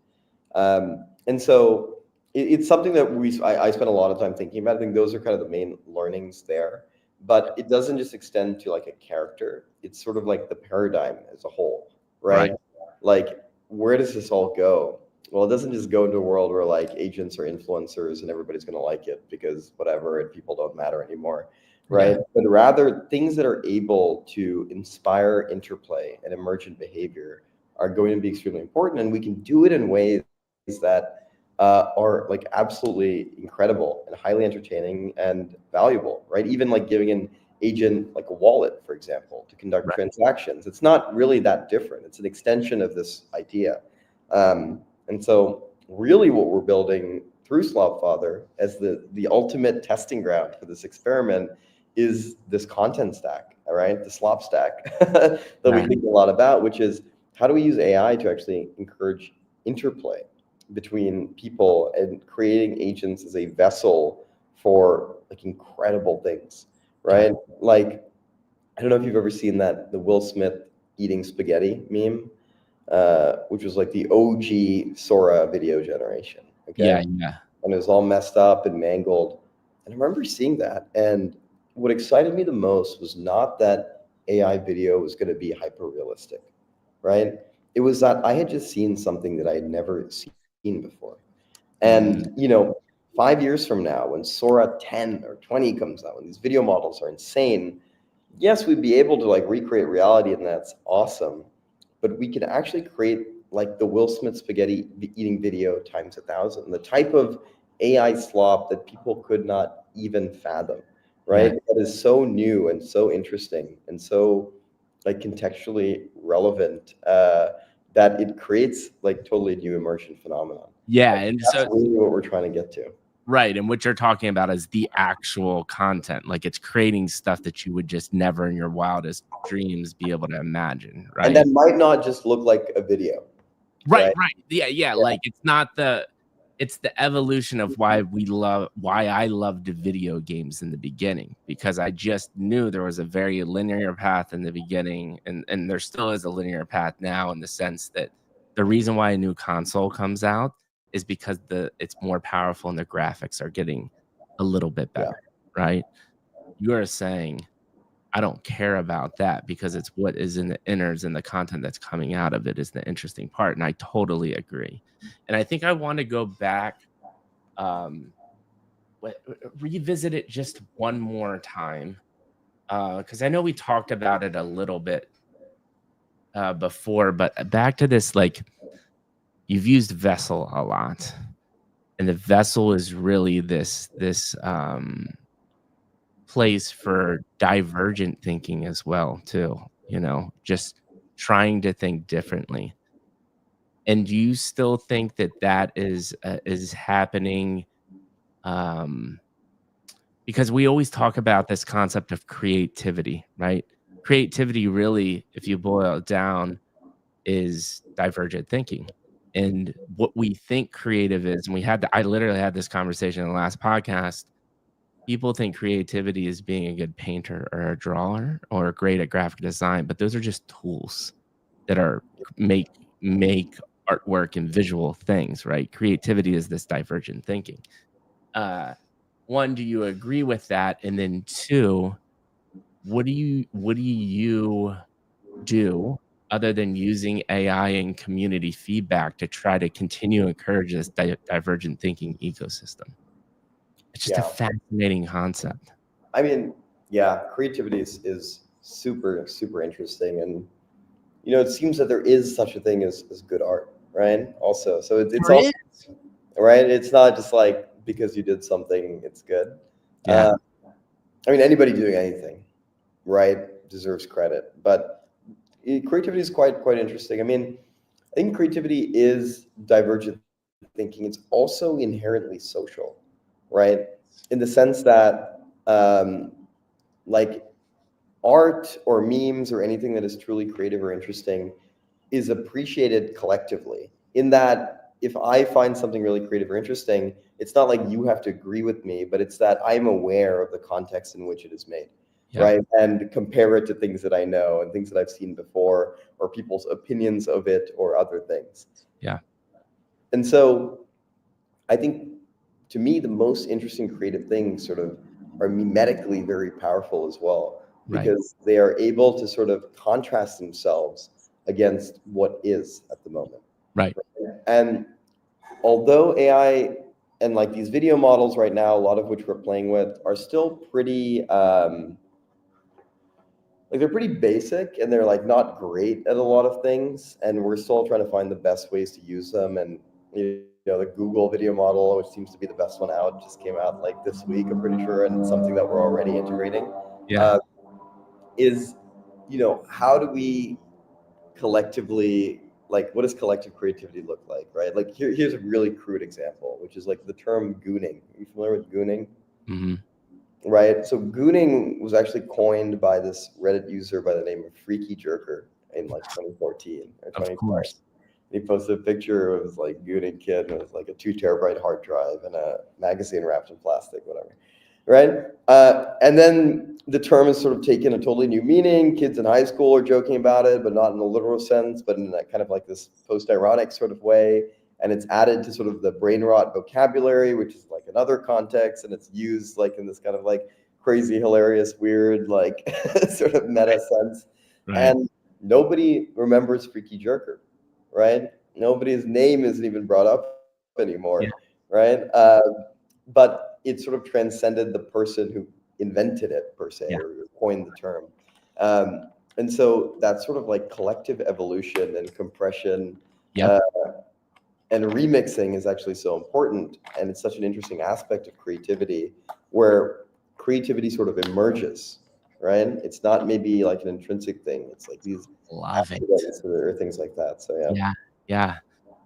And so it's something that I spent a lot of time thinking about. I think those are kind of the main learnings there. But it doesn't just extend to like a character. It's sort of like the paradigm as a whole, right? right, Like, where does this all go? Well, it doesn't just go into a world where like agents are influencers and everybody's going to like it because whatever, and people don't matter anymore, yeah, right? But rather, things that are able to inspire interplay and emergent behavior are going to be extremely important. And we can do it in ways that are like absolutely incredible and highly entertaining and valuable, right? Even like giving an agent like a wallet, for example, to conduct right, transactions. It's not really that different. It's an extension of this idea. And so really what we're building through Slopfather as the ultimate testing ground for this experiment is this content stack, all right? The slop stack that we right, think a lot about, which is how do we use AI to actually encourage interplay between people and creating agents as a vessel for like incredible things, yeah, right? Like, I don't know if you've ever seen that the Will Smith eating spaghetti meme, which was like the OG Sora video generation. Okay, yeah, yeah, and it was all messed up and mangled. And I remember seeing that, and what excited me the most was not that AI video was going to be hyper realistic, right? It was that I had just seen something that I had never seen before. And, mm, 5 years from now, when Sora 10 or 20 comes out, when these video models are insane, yes, we'd be able to like recreate reality, and that's awesome. but we can actually create like the Will Smith spaghetti eating video times 1,000, the type of AI slop that people could not even fathom, Yeah. right? That is so new and so interesting and so like contextually relevant, that it creates like totally new immersion phenomenon. Yeah, Like, and that's so really what we're trying to get to. right, and what you're talking about is the actual content, like, it's creating stuff that you would just never in your wildest dreams be able to imagine, And right? that might not just look like a video, Right, right? right. Yeah, Yeah, like, it's the evolution of why I loved video games in the beginning, because I just knew there was a very linear path in the beginning, and there still is a linear path now in the sense that the reason why a new console comes out is because it's more powerful and the graphics are getting a little bit yeah, better, right? You are saying I don't care about that because it's what is in the innards and the content that's coming out of it is the interesting part, and I totally agree. And I think I wanna go back, um, revisit it just one more time, because I know we talked about it a little bit, before, but back to this, like, you've used vessel a lot, and the vessel is really this place for divergent thinking as well too, just trying to think differently. And do you still think that is happening, um, because we always talk about this concept of creativity, right? Creativity really, if you boil it down, is divergent thinking. And what we think creative is, and I literally had this conversation in the last podcast. People think creativity is being a good painter or a drawer or great at graphic design, but those are just tools that are make artwork and visual things, right? Creativity is this divergent thinking. Uh, one, do you agree with that? And then two, what do you do other than using AI and community feedback to try to continue to encourage this divergent thinking ecosystem? It's just a yeah. fascinating concept. I mean, yeah, creativity is super, super interesting. And, it seems that there is such a thing as good art, right? Also, so it's There also, is. right? It's not just like because you did something, it's good. Yeah. Uh, I mean, anybody doing anything, right, deserves credit. But creativity is quite interesting. I mean, I think creativity is divergent thinking. It's also inherently social, right? In the sense that, like art or memes or anything that is truly creative or interesting is appreciated collectively. In that, if I find something really creative or interesting, it's not like you have to agree with me, but it's that I'm aware of the context in which it is made, Yeah. right? And compare it to things that I know and things that I've seen before, or people's opinions of it, or other things. Yeah. And so I think, to me, the most interesting creative things sort of are mimetically very powerful as well, Right. because they are able to sort of contrast themselves against what is at the moment. Right. And although AI and like these video models right now, a lot of which we're playing with, are still pretty, like they're pretty basic and they're like not great at a lot of things, and we're still trying to find the best ways to use them. And the Google video model, which seems to be the best one out, just came out like this week, I'm pretty sure, and it's something that we're already integrating. Yeah. uh, is how do we collectively, like, what does collective creativity look like, right? Like, here's a really crude example, which is like the term gooning. Are you familiar with gooning? Mhm. Right. So gooning was actually coined by this Reddit user by the name of Freaky Jerker in like 2014 or Of 2012. course. He posted a picture of his like gooning kid with like a 2 terabyte hard drive and a magazine wrapped in plastic, whatever. Right. And then the term has sort of taken a totally new meaning. Kids in high school are joking about it, but not in a literal sense, but in that kind of like this post-ironic sort of way. And it's added to sort of the brain rot vocabulary, which is like another context, and it's used like in this kind of like crazy, hilarious, weird, like sort of meta sense. Right. And nobody remembers Freaky Jerker, right? Nobody's name isn't even brought up anymore, Yeah. right? But it sort of transcended the person who invented it per se, Yeah. or coined the term. Um, And so that sort of like collective evolution and compression Yep. uh, and remixing is actually so important. And it's such an interesting aspect of creativity where creativity sort of emerges, right? It's not maybe like an intrinsic thing. It's like these Love it. accidents or things like that. So yeah. Yeah, yeah.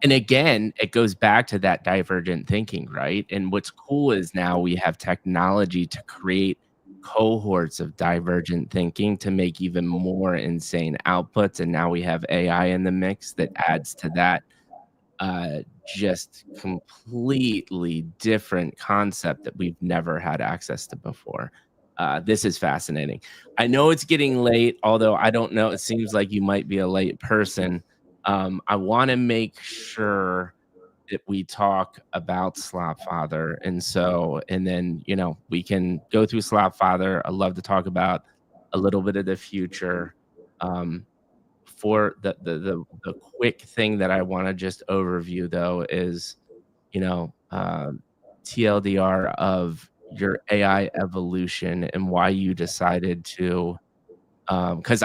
And again, it goes back to that divergent thinking, right? And what's cool is now we have technology to create cohorts of divergent thinking to make even more insane outputs, and now we have AI in the mix that adds to that just completely different concept that we've never had access to before. This is fascinating. I know it's getting late, although I don't know. It seems like you might be a late person. I want to make sure that we talk about Slopfather, and so, and then we can go through Slopfather. I love to talk about a little bit of the future. Um, for the quick thing that I wanna just overview, though, is, you know, um, TLDR of your AI evolution and why you decided to, 'cause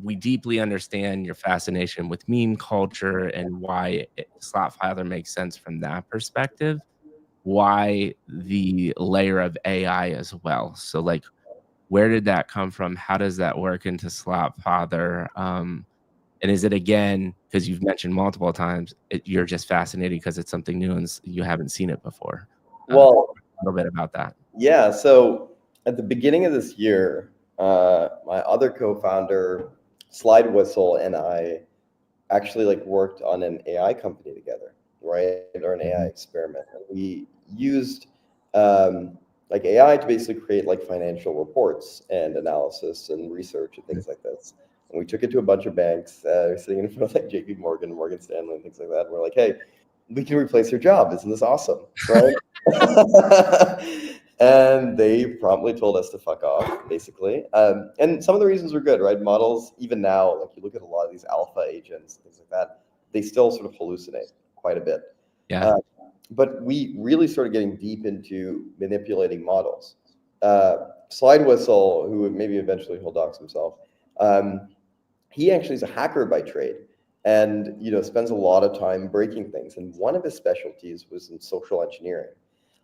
we deeply understand your fascination with meme culture and why Slotfather makes sense from that perspective, why the layer of AI as well. So, like, where did that come from? How does that work into Slotfather? And is it again, because 'cause you've mentioned multiple times, you're just fascinated because it's something new and you haven't seen it before? Talk Well, a little bit about that. yeah. So at the beginning of this year, my other co-founder, Slide Whistle, and I actually like worked on an AI company together, right? Or an AI Mhm. experiment. And we used like AI to basically create like financial reports and analysis and research and things like this. And we took it to a bunch of banks, sitting in front of like JP Morgan, Morgan Stanley, and things like that. And we're like, hey, we can replace your job. Isn't this awesome? Right. And they promptly told us to fuck off, basically. And some of the reasons were good, right? Models, even now, like you look at a lot of these alpha agents and things like that, they still sort of hallucinate quite a bit. Yeah. Uh, but we really started getting deep into manipulating models. Slide Whistle, who maybe eventually he'll dox himself, um, he actually is a hacker by trade, and spends a lot of time breaking things. And one of his specialties was in social engineering.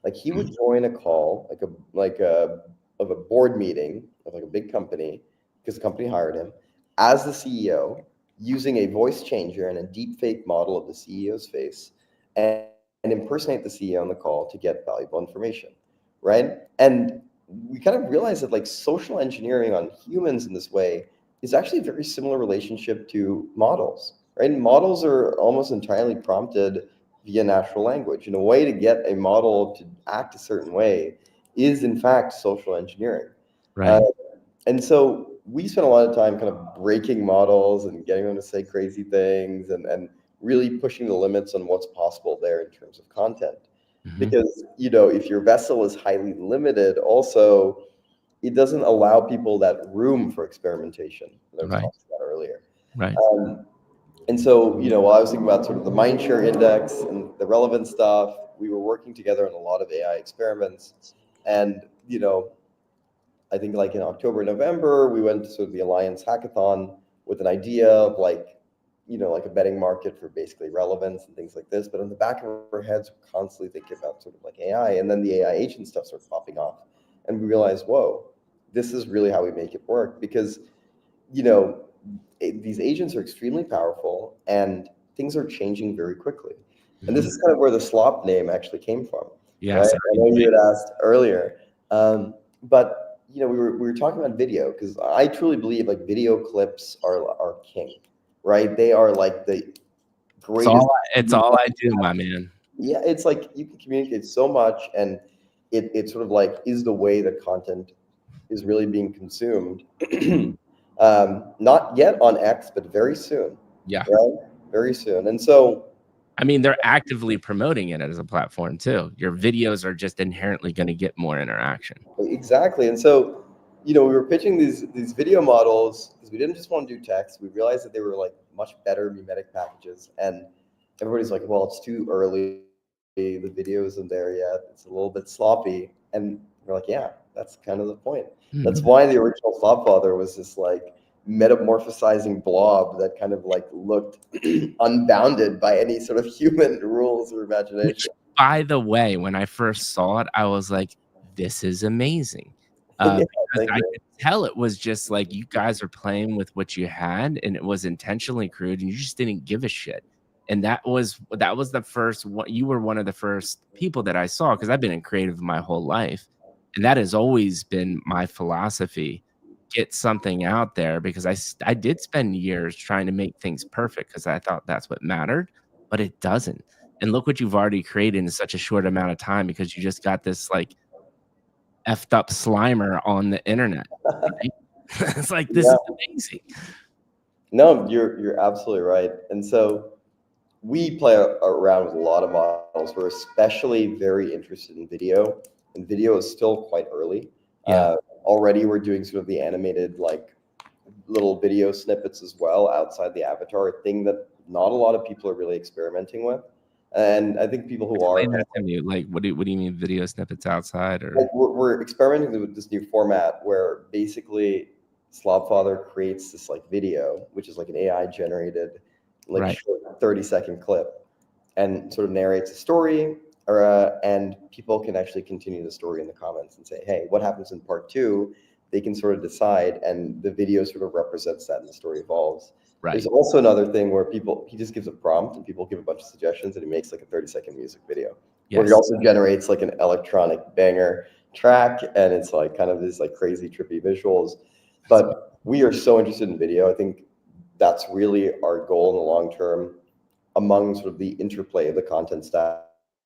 Like he would Mhm. join a call, like a of a board meeting of like a big company, because the company hired him as the CEO, using a voice changer and a deep fake model of the CEO's face, and impersonate the CEO on the call to get valuable information, right? And we kind of realized that like social engineering on humans in this way is actually a very similar relationship to models, right? Models are almost entirely prompted via natural language. And a way to get a model to act a certain way is, in fact, social engineering. Uh, Right. and so we spent a lot of time kind of breaking models and getting them to say crazy things, and really pushing the limits on what's possible there in terms of content. Mhm. Because, if your vessel is highly limited, also, it doesn't allow people that room for experimentation that I was Right. talking about earlier. Right. Um, and so, while I was thinking about sort of the mindshare index and the relevant stuff, we were working together on a lot of AI experiments. And, I think like in October, November, we went to sort of the Alliance Hackathon with an idea of like, like a betting market for basically relevance and things like this. But in the back of our heads, we're constantly thinking about sort of like AI. And then the AI agent stuff starts popping off. And we realized, whoa, this is really how we make it work. Because, you know, these agents are extremely powerful and things are changing very quickly. And this Mhm. is kind of where the slop name actually came from, right? Yes, I I can know you dig. had asked earlier, but we were talking about video because I truly believe like video clips are king, right? They are like the greatest. It's all I do, my man. Yeah, it's like you can communicate so much, and it sort of like is the way that content is really being consumed. Not yet on X, but very soon, Yeah. right? Very soon. And so, I mean, they're actively promoting it as a platform too. Your videos are just inherently gonna get more interaction. exactly. And so, we were pitching these video models because we didn't just want to do text. We realized that they were like much better mimetic packages. And everybody's like, well, it's too early. The video isn't there yet. It's a little bit sloppy. And we're like, yeah, that's kind of the point. That's Mhm. why the original Slopfather was just like metamorphosizing blob that kind of like looked unbounded by any sort of human rules or Which, imagination. by the way, when I first saw it, I was like, "This is amazing." Yeah, Because thank I you. could tell it was just like you guys are playing with what you had, and it was intentionally crude, and you just didn't give a shit. And that was the first one. You were one of the first people that I saw because 'cause I've been in creative my whole life, and that has always been my philosophy. Get something out there because I did spend years trying to make things perfect because I thought that's what mattered, but it doesn't. And look what you've already created in such a short amount of time because you just got this, like, effed up Slimer on the internet, right? It's like, this Yeah. is amazing. No, you're absolutely right. And so we play around with a lot of models. We're especially very interested in video, and video is still quite early. Yeah, Already, we're doing sort of the animated, like little video snippets as well outside the avatar, a thing that not a lot of people are really experimenting with. And I think people who are explain kind that of to me, like, what do you mean video snippets outside or like we're experimenting with this new format where basically Slobfather creates this like video, which is like an AI generated, like right, short 30-second clip, and sort of narrates a story, or and people can actually continue the story in the comments and say, hey, what happens in part two? They can sort of decide, and the video sort of represents that, and the story evolves. There's right. also another thing where he just gives a prompt, and people give a bunch of suggestions, and he makes like a 30-second music video, where he Yes. also generates like an electronic banger track, and it's like kind of these like crazy trippy visuals. That's But we are so interested in video. I think that's really our goal in the long term, among sort of the interplay of the content stack,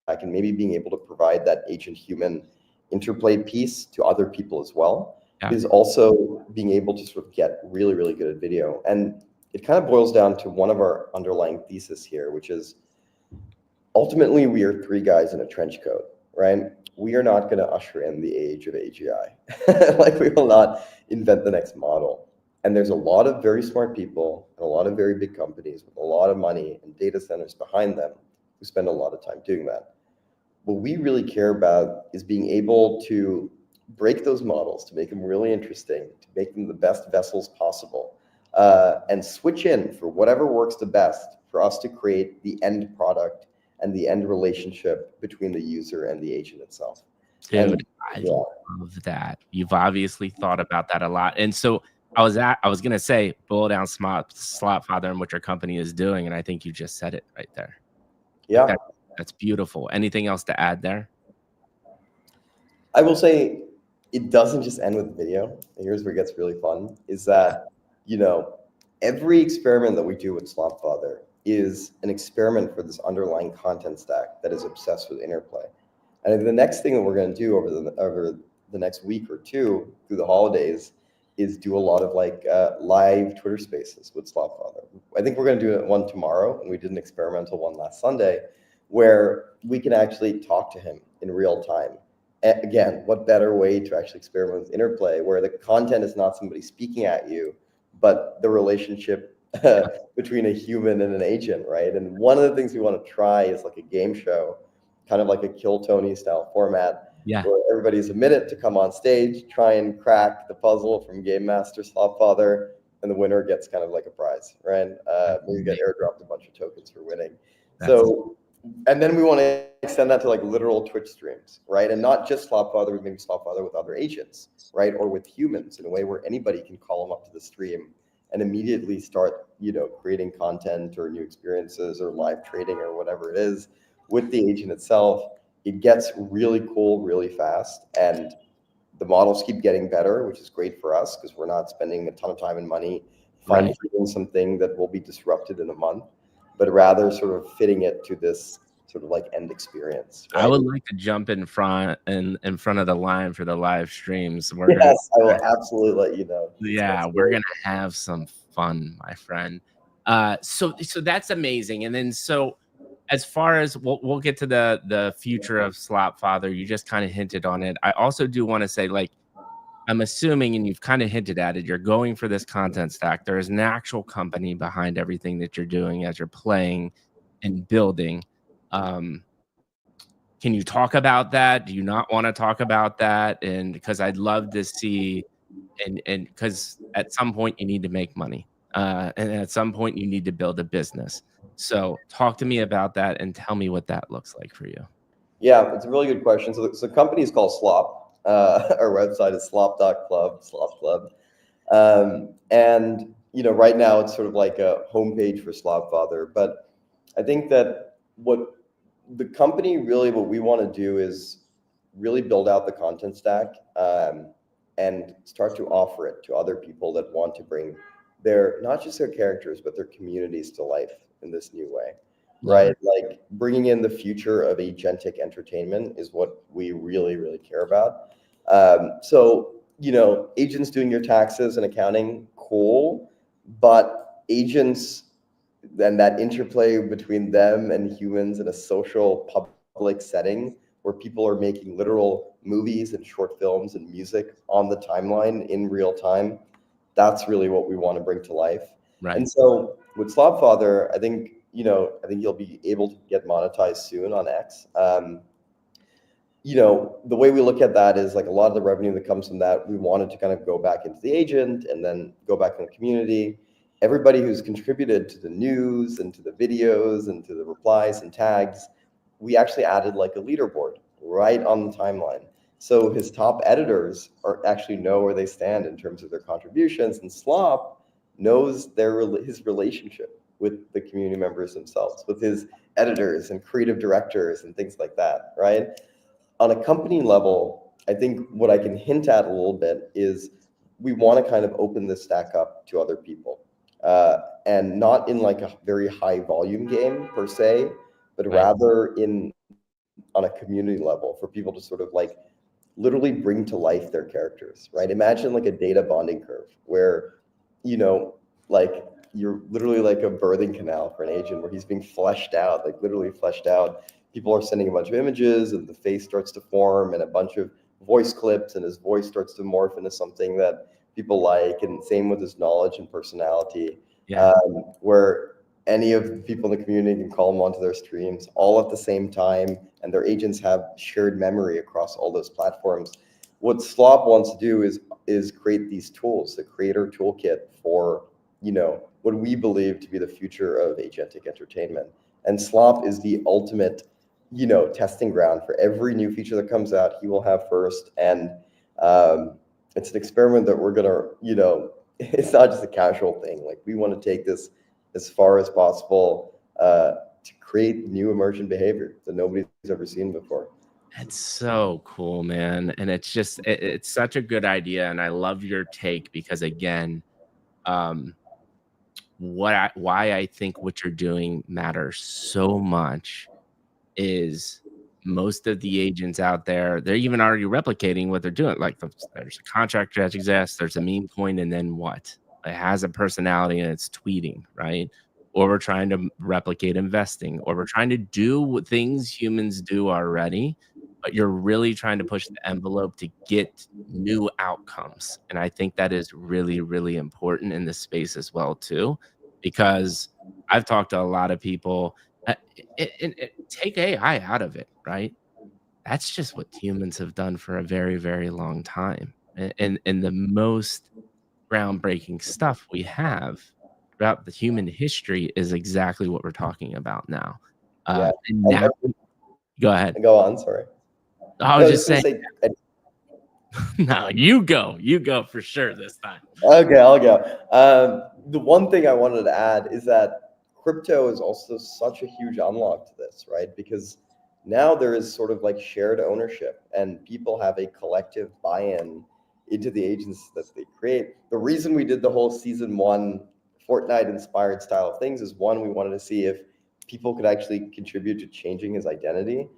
and maybe being able to provide that agent human interplay piece to other people as well, yeah, is also being able to sort of get really, really good at video. And it kind of boils down to one of our underlying thesis here, which is ultimately we are three guys in a trench coat, right? We are not going to usher in the age of AGI. Like, we will not invent the next model. And there's a lot of very smart people and a lot of very big companies with a lot of money and data centers behind them who spend a lot of time doing that. What we really care about is being able to break those models, to make them really interesting, to make them the best vessels possible, and switch in for whatever works the best for us to create the end product and the end relationship between the user and the agent itself. dude, And I yeah, love that. You've obviously thought about that a lot, and so I was gonna say, boil down Slotfather and what your company is doing, and I think you just said it right there. Like, yeah, that's beautiful. Anything else to add there? I will say it doesn't just end with video. And here's where it gets really fun: is that, you know, every experiment that we do with Slopfather is an experiment for this underlying content stack that is obsessed with interplay. And the next thing that we're going to do over the next week or two through the holidays is do a lot of like live Twitter Spaces with Slopfather. I think we're going to do one tomorrow, and we did an experimental one last Sunday, where we can actually talk to him in real time. Again, what better way to actually experiment with interplay, where the content is not somebody speaking at you, but the relationship between a human and an agent, right? And one of the things we want to try is like a game show, kind of like a Kill Tony style format, Yeah, where everybody's a minute to come on stage, try and crack the puzzle from Game Master Slopfather, and the winner gets kind of like a prize, right? that's Maybe get airdropped a bunch of tokens for winning. that's So, and then we want to extend that to like literal Twitch streams, right? And not just Slopfather, but maybe Slopfather with other agents, right? Or with humans, in a way where anybody can call them up to the stream and immediately start, creating content or new experiences or live trading or whatever it is with the agent itself. It gets really cool really fast, and the models keep getting better, which is great for us because we're not spending a ton of time and money fine right. tuning something that will be disrupted in a month, but rather sort of fitting it to this sort of like end experience, I right? would like to jump in front of the line for the live streams. We're gonna Yes, I will absolutely let you know. It Yeah, sounds we're great. gonna have some fun, my friend. So that's amazing. And then so as far as we'll get to the future of Slop Father, you just kind of hinted on it. I also do want to say, like, I'm assuming, and you've kind of hinted at it, you're going for this content stack. There is an actual company behind everything that you're doing as you're playing and building. Um, can you talk about that? Do you not want to talk about that? And because I'd love to see and because at some point you need to make money, and at some point you need to build a business. So talk to me about that and tell me what that looks like for you. Yeah, it's a really good question. So the company is called Slop. Our website is slop.club, Slop Club. And right now it's sort of like a homepage for Slop Father. But I think that what the company really, what we want to do is really build out the content stack, and start to offer it to other people that want to bring their, not just their characters, but their communities to life in this new way, Love right? it. Like bringing in the future of agentic entertainment is what we really, really care about. So, agents doing your taxes and accounting, cool, but agents and that interplay between them and humans in a social public setting where people are making literal movies and short films and music on the timeline in real time, that's really what we want to bring to life. And Right. so with Slobfather, I think you'll be able to get monetized soon on X. The way we look at that is like a lot of the revenue that comes from that, we wanted to kind of go back into the agent and then go back in the community. Everybody who's contributed to the news and to the videos and to the replies and tags, we actually added like a leaderboard right on the timeline. So his top editors actually know where they stand in terms of their contributions, and Slop knows his relationship with the community members themselves, with his editors and creative directors and things like that, right? On a company level, I think what I can hint at a little bit is we want to kind of open this stack up to other people, and not in like a very high volume game per se, but Right. rather on a community level for people to sort of like literally bring to life their characters, right? Imagine like a data bonding curve where, you know, like you're literally like a birthing canal for an agent where he's being fleshed out, like literally fleshed out. People are sending a bunch of images and the face starts to form and a bunch of voice clips and his voice starts to morph into something that people like. And same with his knowledge and personality, Yeah. where any of the people in the community can call them onto their streams all at the same time, and their agents have shared memory across all those platforms. What Slop wants to do is create these tools, the creator toolkit for what we believe to be the future of agentic entertainment. And Slop is the ultimate testing ground for every new feature that comes out. He will have first, and it's an experiment that we're gonna it's not just a casual thing. Like we want to take this as far as possible, to create new emergent behavior that nobody's ever seen before. It's so cool, man. And it's such a good idea. And I love your take because again, um, why I think what you're doing matters so much is most of the agents out there, they're even already replicating what they're doing. Like there's a contractor that exists, there's a meme coin, and then what? It has a personality and it's tweeting, right? Or we're trying to replicate investing, or we're trying to do things humans do already, but you're really trying to push the envelope to get new outcomes. And I think that is really, really important in this space as well, too, because I've talked to a lot of people and take AI out of it, right? That's just what humans have done for a very, very long time. And the most groundbreaking stuff we have throughout the human history is exactly what we're talking about now. Yeah, And and, now go ahead. and go on. Sorry, I no, was I was just just saying, gonna say. no, you go for sure this time. Okay, I'll go. The one thing I wanted to add is that crypto is also such a huge unlock to this, right? Because now there is sort of like shared ownership and people have a collective buy-in into the agents that they create. The reason we did the whole season one Fortnite inspired style of things is one, we wanted to see if people could actually contribute to changing his identity.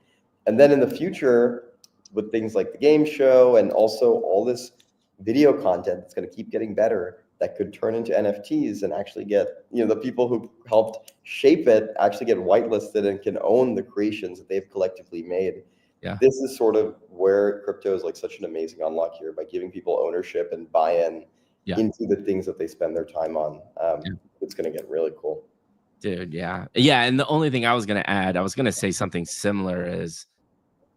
And then in the future, with things like the game show and also all this video content that's going to keep getting better that could turn into NFTs and actually get, the people who helped shape it actually get whitelisted and can own the creations that they've collectively made. Yeah. This is sort of where crypto is like such an amazing unlock here by giving people ownership and buy-in Yeah. into the things that they spend their time on. Yeah. It's going to get really cool. Dude, yeah. Yeah, and the only thing I was gonna add, I was gonna say something similar is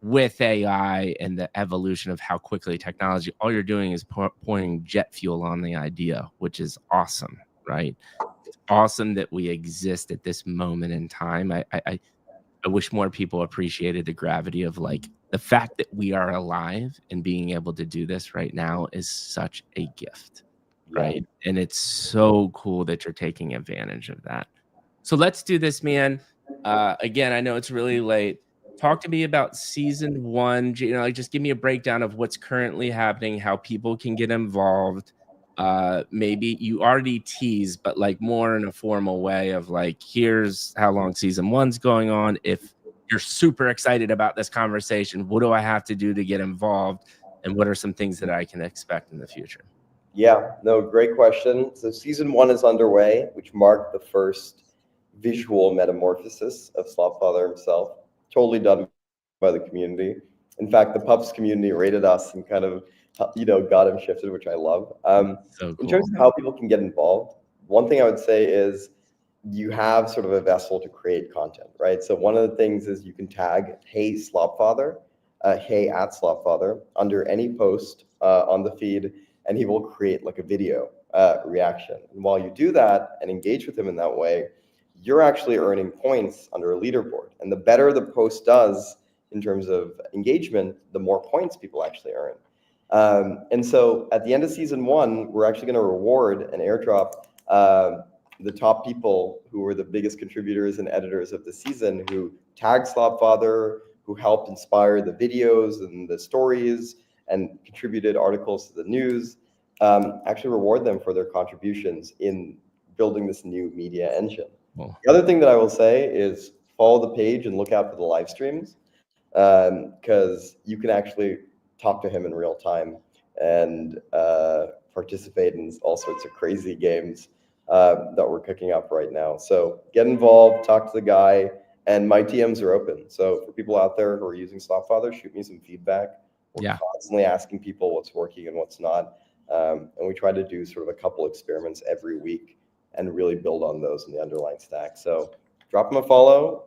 with AI and the evolution of how quickly technology, all you're doing is pouring jet fuel on the idea, which is awesome, right? It's awesome that we exist at this moment in time. I wish more people appreciated the gravity of, like, the fact that we are alive and being able to do this right now is such a gift, Yeah. right? And it's so cool that you're taking advantage of that. So let's do this, man. Again, I know it's really late. Talk to me about season 1. Like, just give me a breakdown of what's currently happening, how people can get involved. Maybe you already teased, but like more in a formal way of like, here's how long season 1's going on. If you're super excited about this conversation, what do I have to do to get involved? And what are some things that I can expect in the future? Yeah, no, great question. So season 1 is underway, which marked the first visual metamorphosis of Slopfather himself. Totally done by the community. In fact, the pups community rated us and kind of, got him shifted, which I love. So In terms cool. of how people can get involved, one thing I would say is you have sort of a vessel to create content, right? So one of the things is you can tag "Hey Slopfather," "Hey at Slopfather" under any post on the feed, and he will create like a video reaction. And while you do that and engage with him in that way, you're actually earning points under a leaderboard. And the better the post does in terms of engagement, the more points people actually earn. And so at the end of season 1, we're actually going to reward and airdrop the top people who were the biggest contributors and editors of the season, who tagged Slopfather, who helped inspire the videos and the stories and contributed articles to the news. Actually reward them for their contributions in building this new media engine. Well, The other thing that I will say is follow the page and look out for the live streams, because you can actually talk to him in real time and participate in all sorts of crazy games that we're cooking up right now. So get involved, talk to the guy, and my DMs are open. So for people out there who are using Slopfather, shoot me some feedback. We're yeah. constantly asking people what's working and what's not. And we try to do sort of a couple experiments every week and really build on those in the underlying stack. So drop him a follow.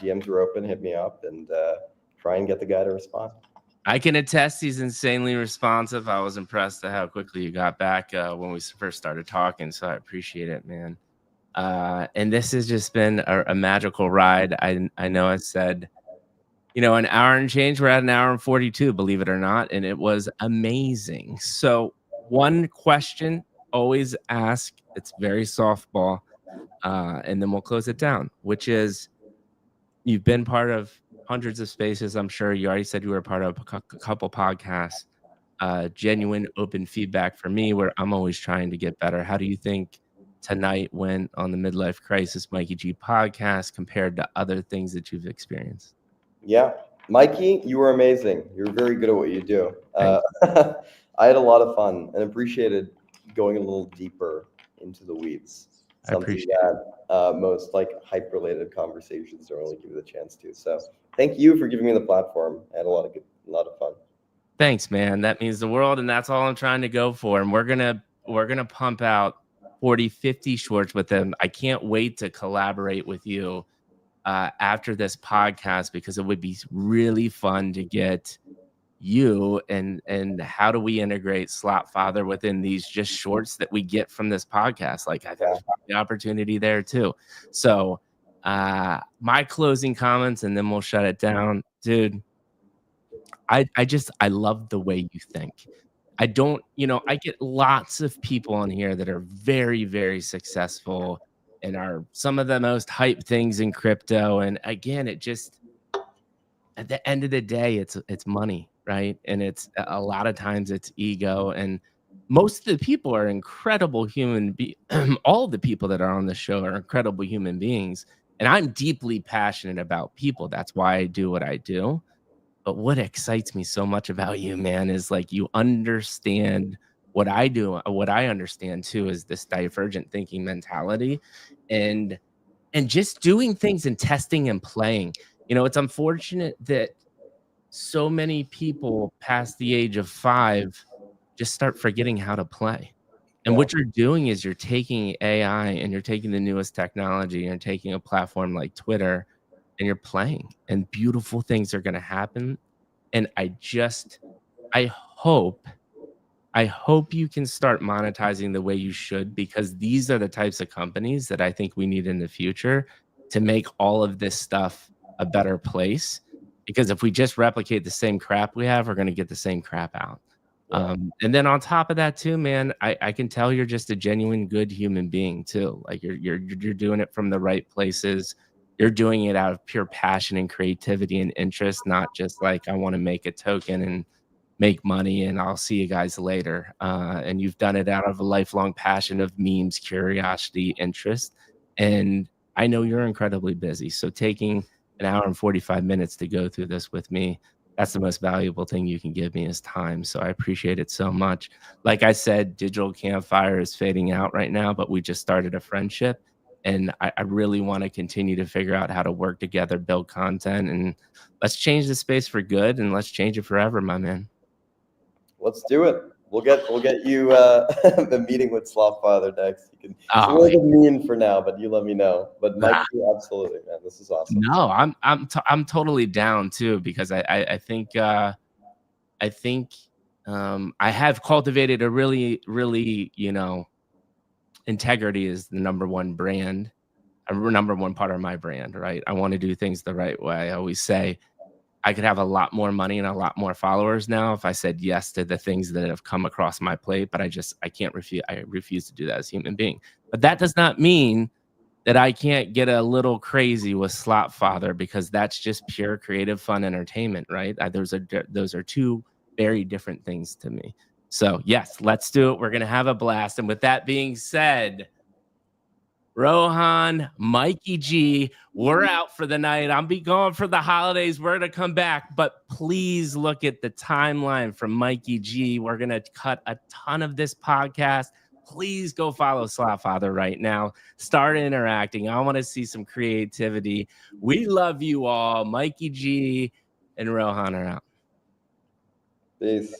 DMs are open. Hit me up and try and get the guy to respond. I can attest he's insanely responsive. I was impressed at how quickly you got back when we first started talking, so I appreciate it, man. And this has just been a magical ride. I know I said, an hour and change. We're at an hour and 42, believe it or not, and it was amazing. So one question always ask. It's very softball, and then we'll close it down, which is, you've been part of hundreds of spaces, I'm sure. You already said you were a part of a couple podcasts. Genuine open feedback for me, where I'm always trying to get better. How do you think tonight went on the Midlife Crisis Mikey G podcast compared to other things that you've experienced? Yeah, Mikey, you were amazing. You're very good at what you do. Thank I had a lot of fun and appreciated going a little deeper into the weeds. I Something appreciate it. that most like hype-related conversations don't really give you the chance to. So thank you for giving me the platform. I had a lot of fun. Thanks, man. That means the world, and that's all I'm trying to go for. And we're gonna pump out 40, 50 shorts with them. I can't wait to collaborate with you after this podcast, because it would be really fun to get you and how do we integrate Slopfather within these just shorts that we get from this podcast. Like, I think Yeah, there's the opportunity there too. So my closing comments, and then we'll shut it down. Dude, I love the way you think. I don't, I get lots of people on here that are very, very successful and are some of the most hyped things in crypto. And again, it just, at the end of the day, it's money, right? And it's a lot of times it's ego. And most of the people are incredible all of the people that are on the show are incredible human beings. And I'm deeply passionate about people. That's why I do what I do. But what excites me so much about you, man, is like you understand what I do. What I understand too is this divergent thinking mentality, and just doing things and testing and playing. It's unfortunate that so many people past the age of 5 just start forgetting how to play. And yeah, what you're doing is you're taking AI and you're taking the newest technology and you're taking a platform like Twitter and you're playing, and beautiful things are going to happen. And I hope I hope you can start monetizing the way you should, because these are the types of companies that I think we need in the future to make all of this stuff a better place. Because if we just replicate the same crap we have, we're going to get the same crap out. Yeah. And then on top of that too, man, I can tell you're just a genuine good human being too. Like you're doing it from the right places. You're doing it out of pure passion and creativity and interest, not just like I want to make a token and make money and I'll see you guys later. And you've done it out of a lifelong passion of memes, curiosity, interest. And I know you're incredibly busy. So taking an hour and 45 minutes to go through this with me, that's the most valuable thing you can give me is time. So I appreciate it so much. Like I said, Digital Campfire is fading out right now, but we just started a friendship. And I really want to continue to figure out how to work together, build content, and let's change the space for good and let's change it forever, my man. Let's do it. We'll get you the meeting with Slothfather next. You can. It's a Oh, little bit mean for now, but you let me know. But Mike, nah, absolutely, man. This is awesome. no, I'm totally down too because I think I have cultivated a really integrity is the number one brand, number one part of my brand, right? I want to do things the right way. I always say I could have a lot more money and a lot more followers now if I said yes to the things that have come across my plate, but I can't refuse. I refuse to do that as a human being. But that does not mean that I can't get a little crazy with Slot Father because that's just pure creative fun entertainment, right? Those are two very different things to me. So yes, let's do it. We're gonna have a blast. And with that being said, Rohan, Mikey G, we're out for the night. I'm be going for the holidays. We're gonna come back, but please look at the timeline from Mikey G. We're gonna cut a ton of this podcast. Please go follow Slotfather right now. Start interacting. I want to see some creativity. We love you all. Mikey G and Rohan are out. Peace.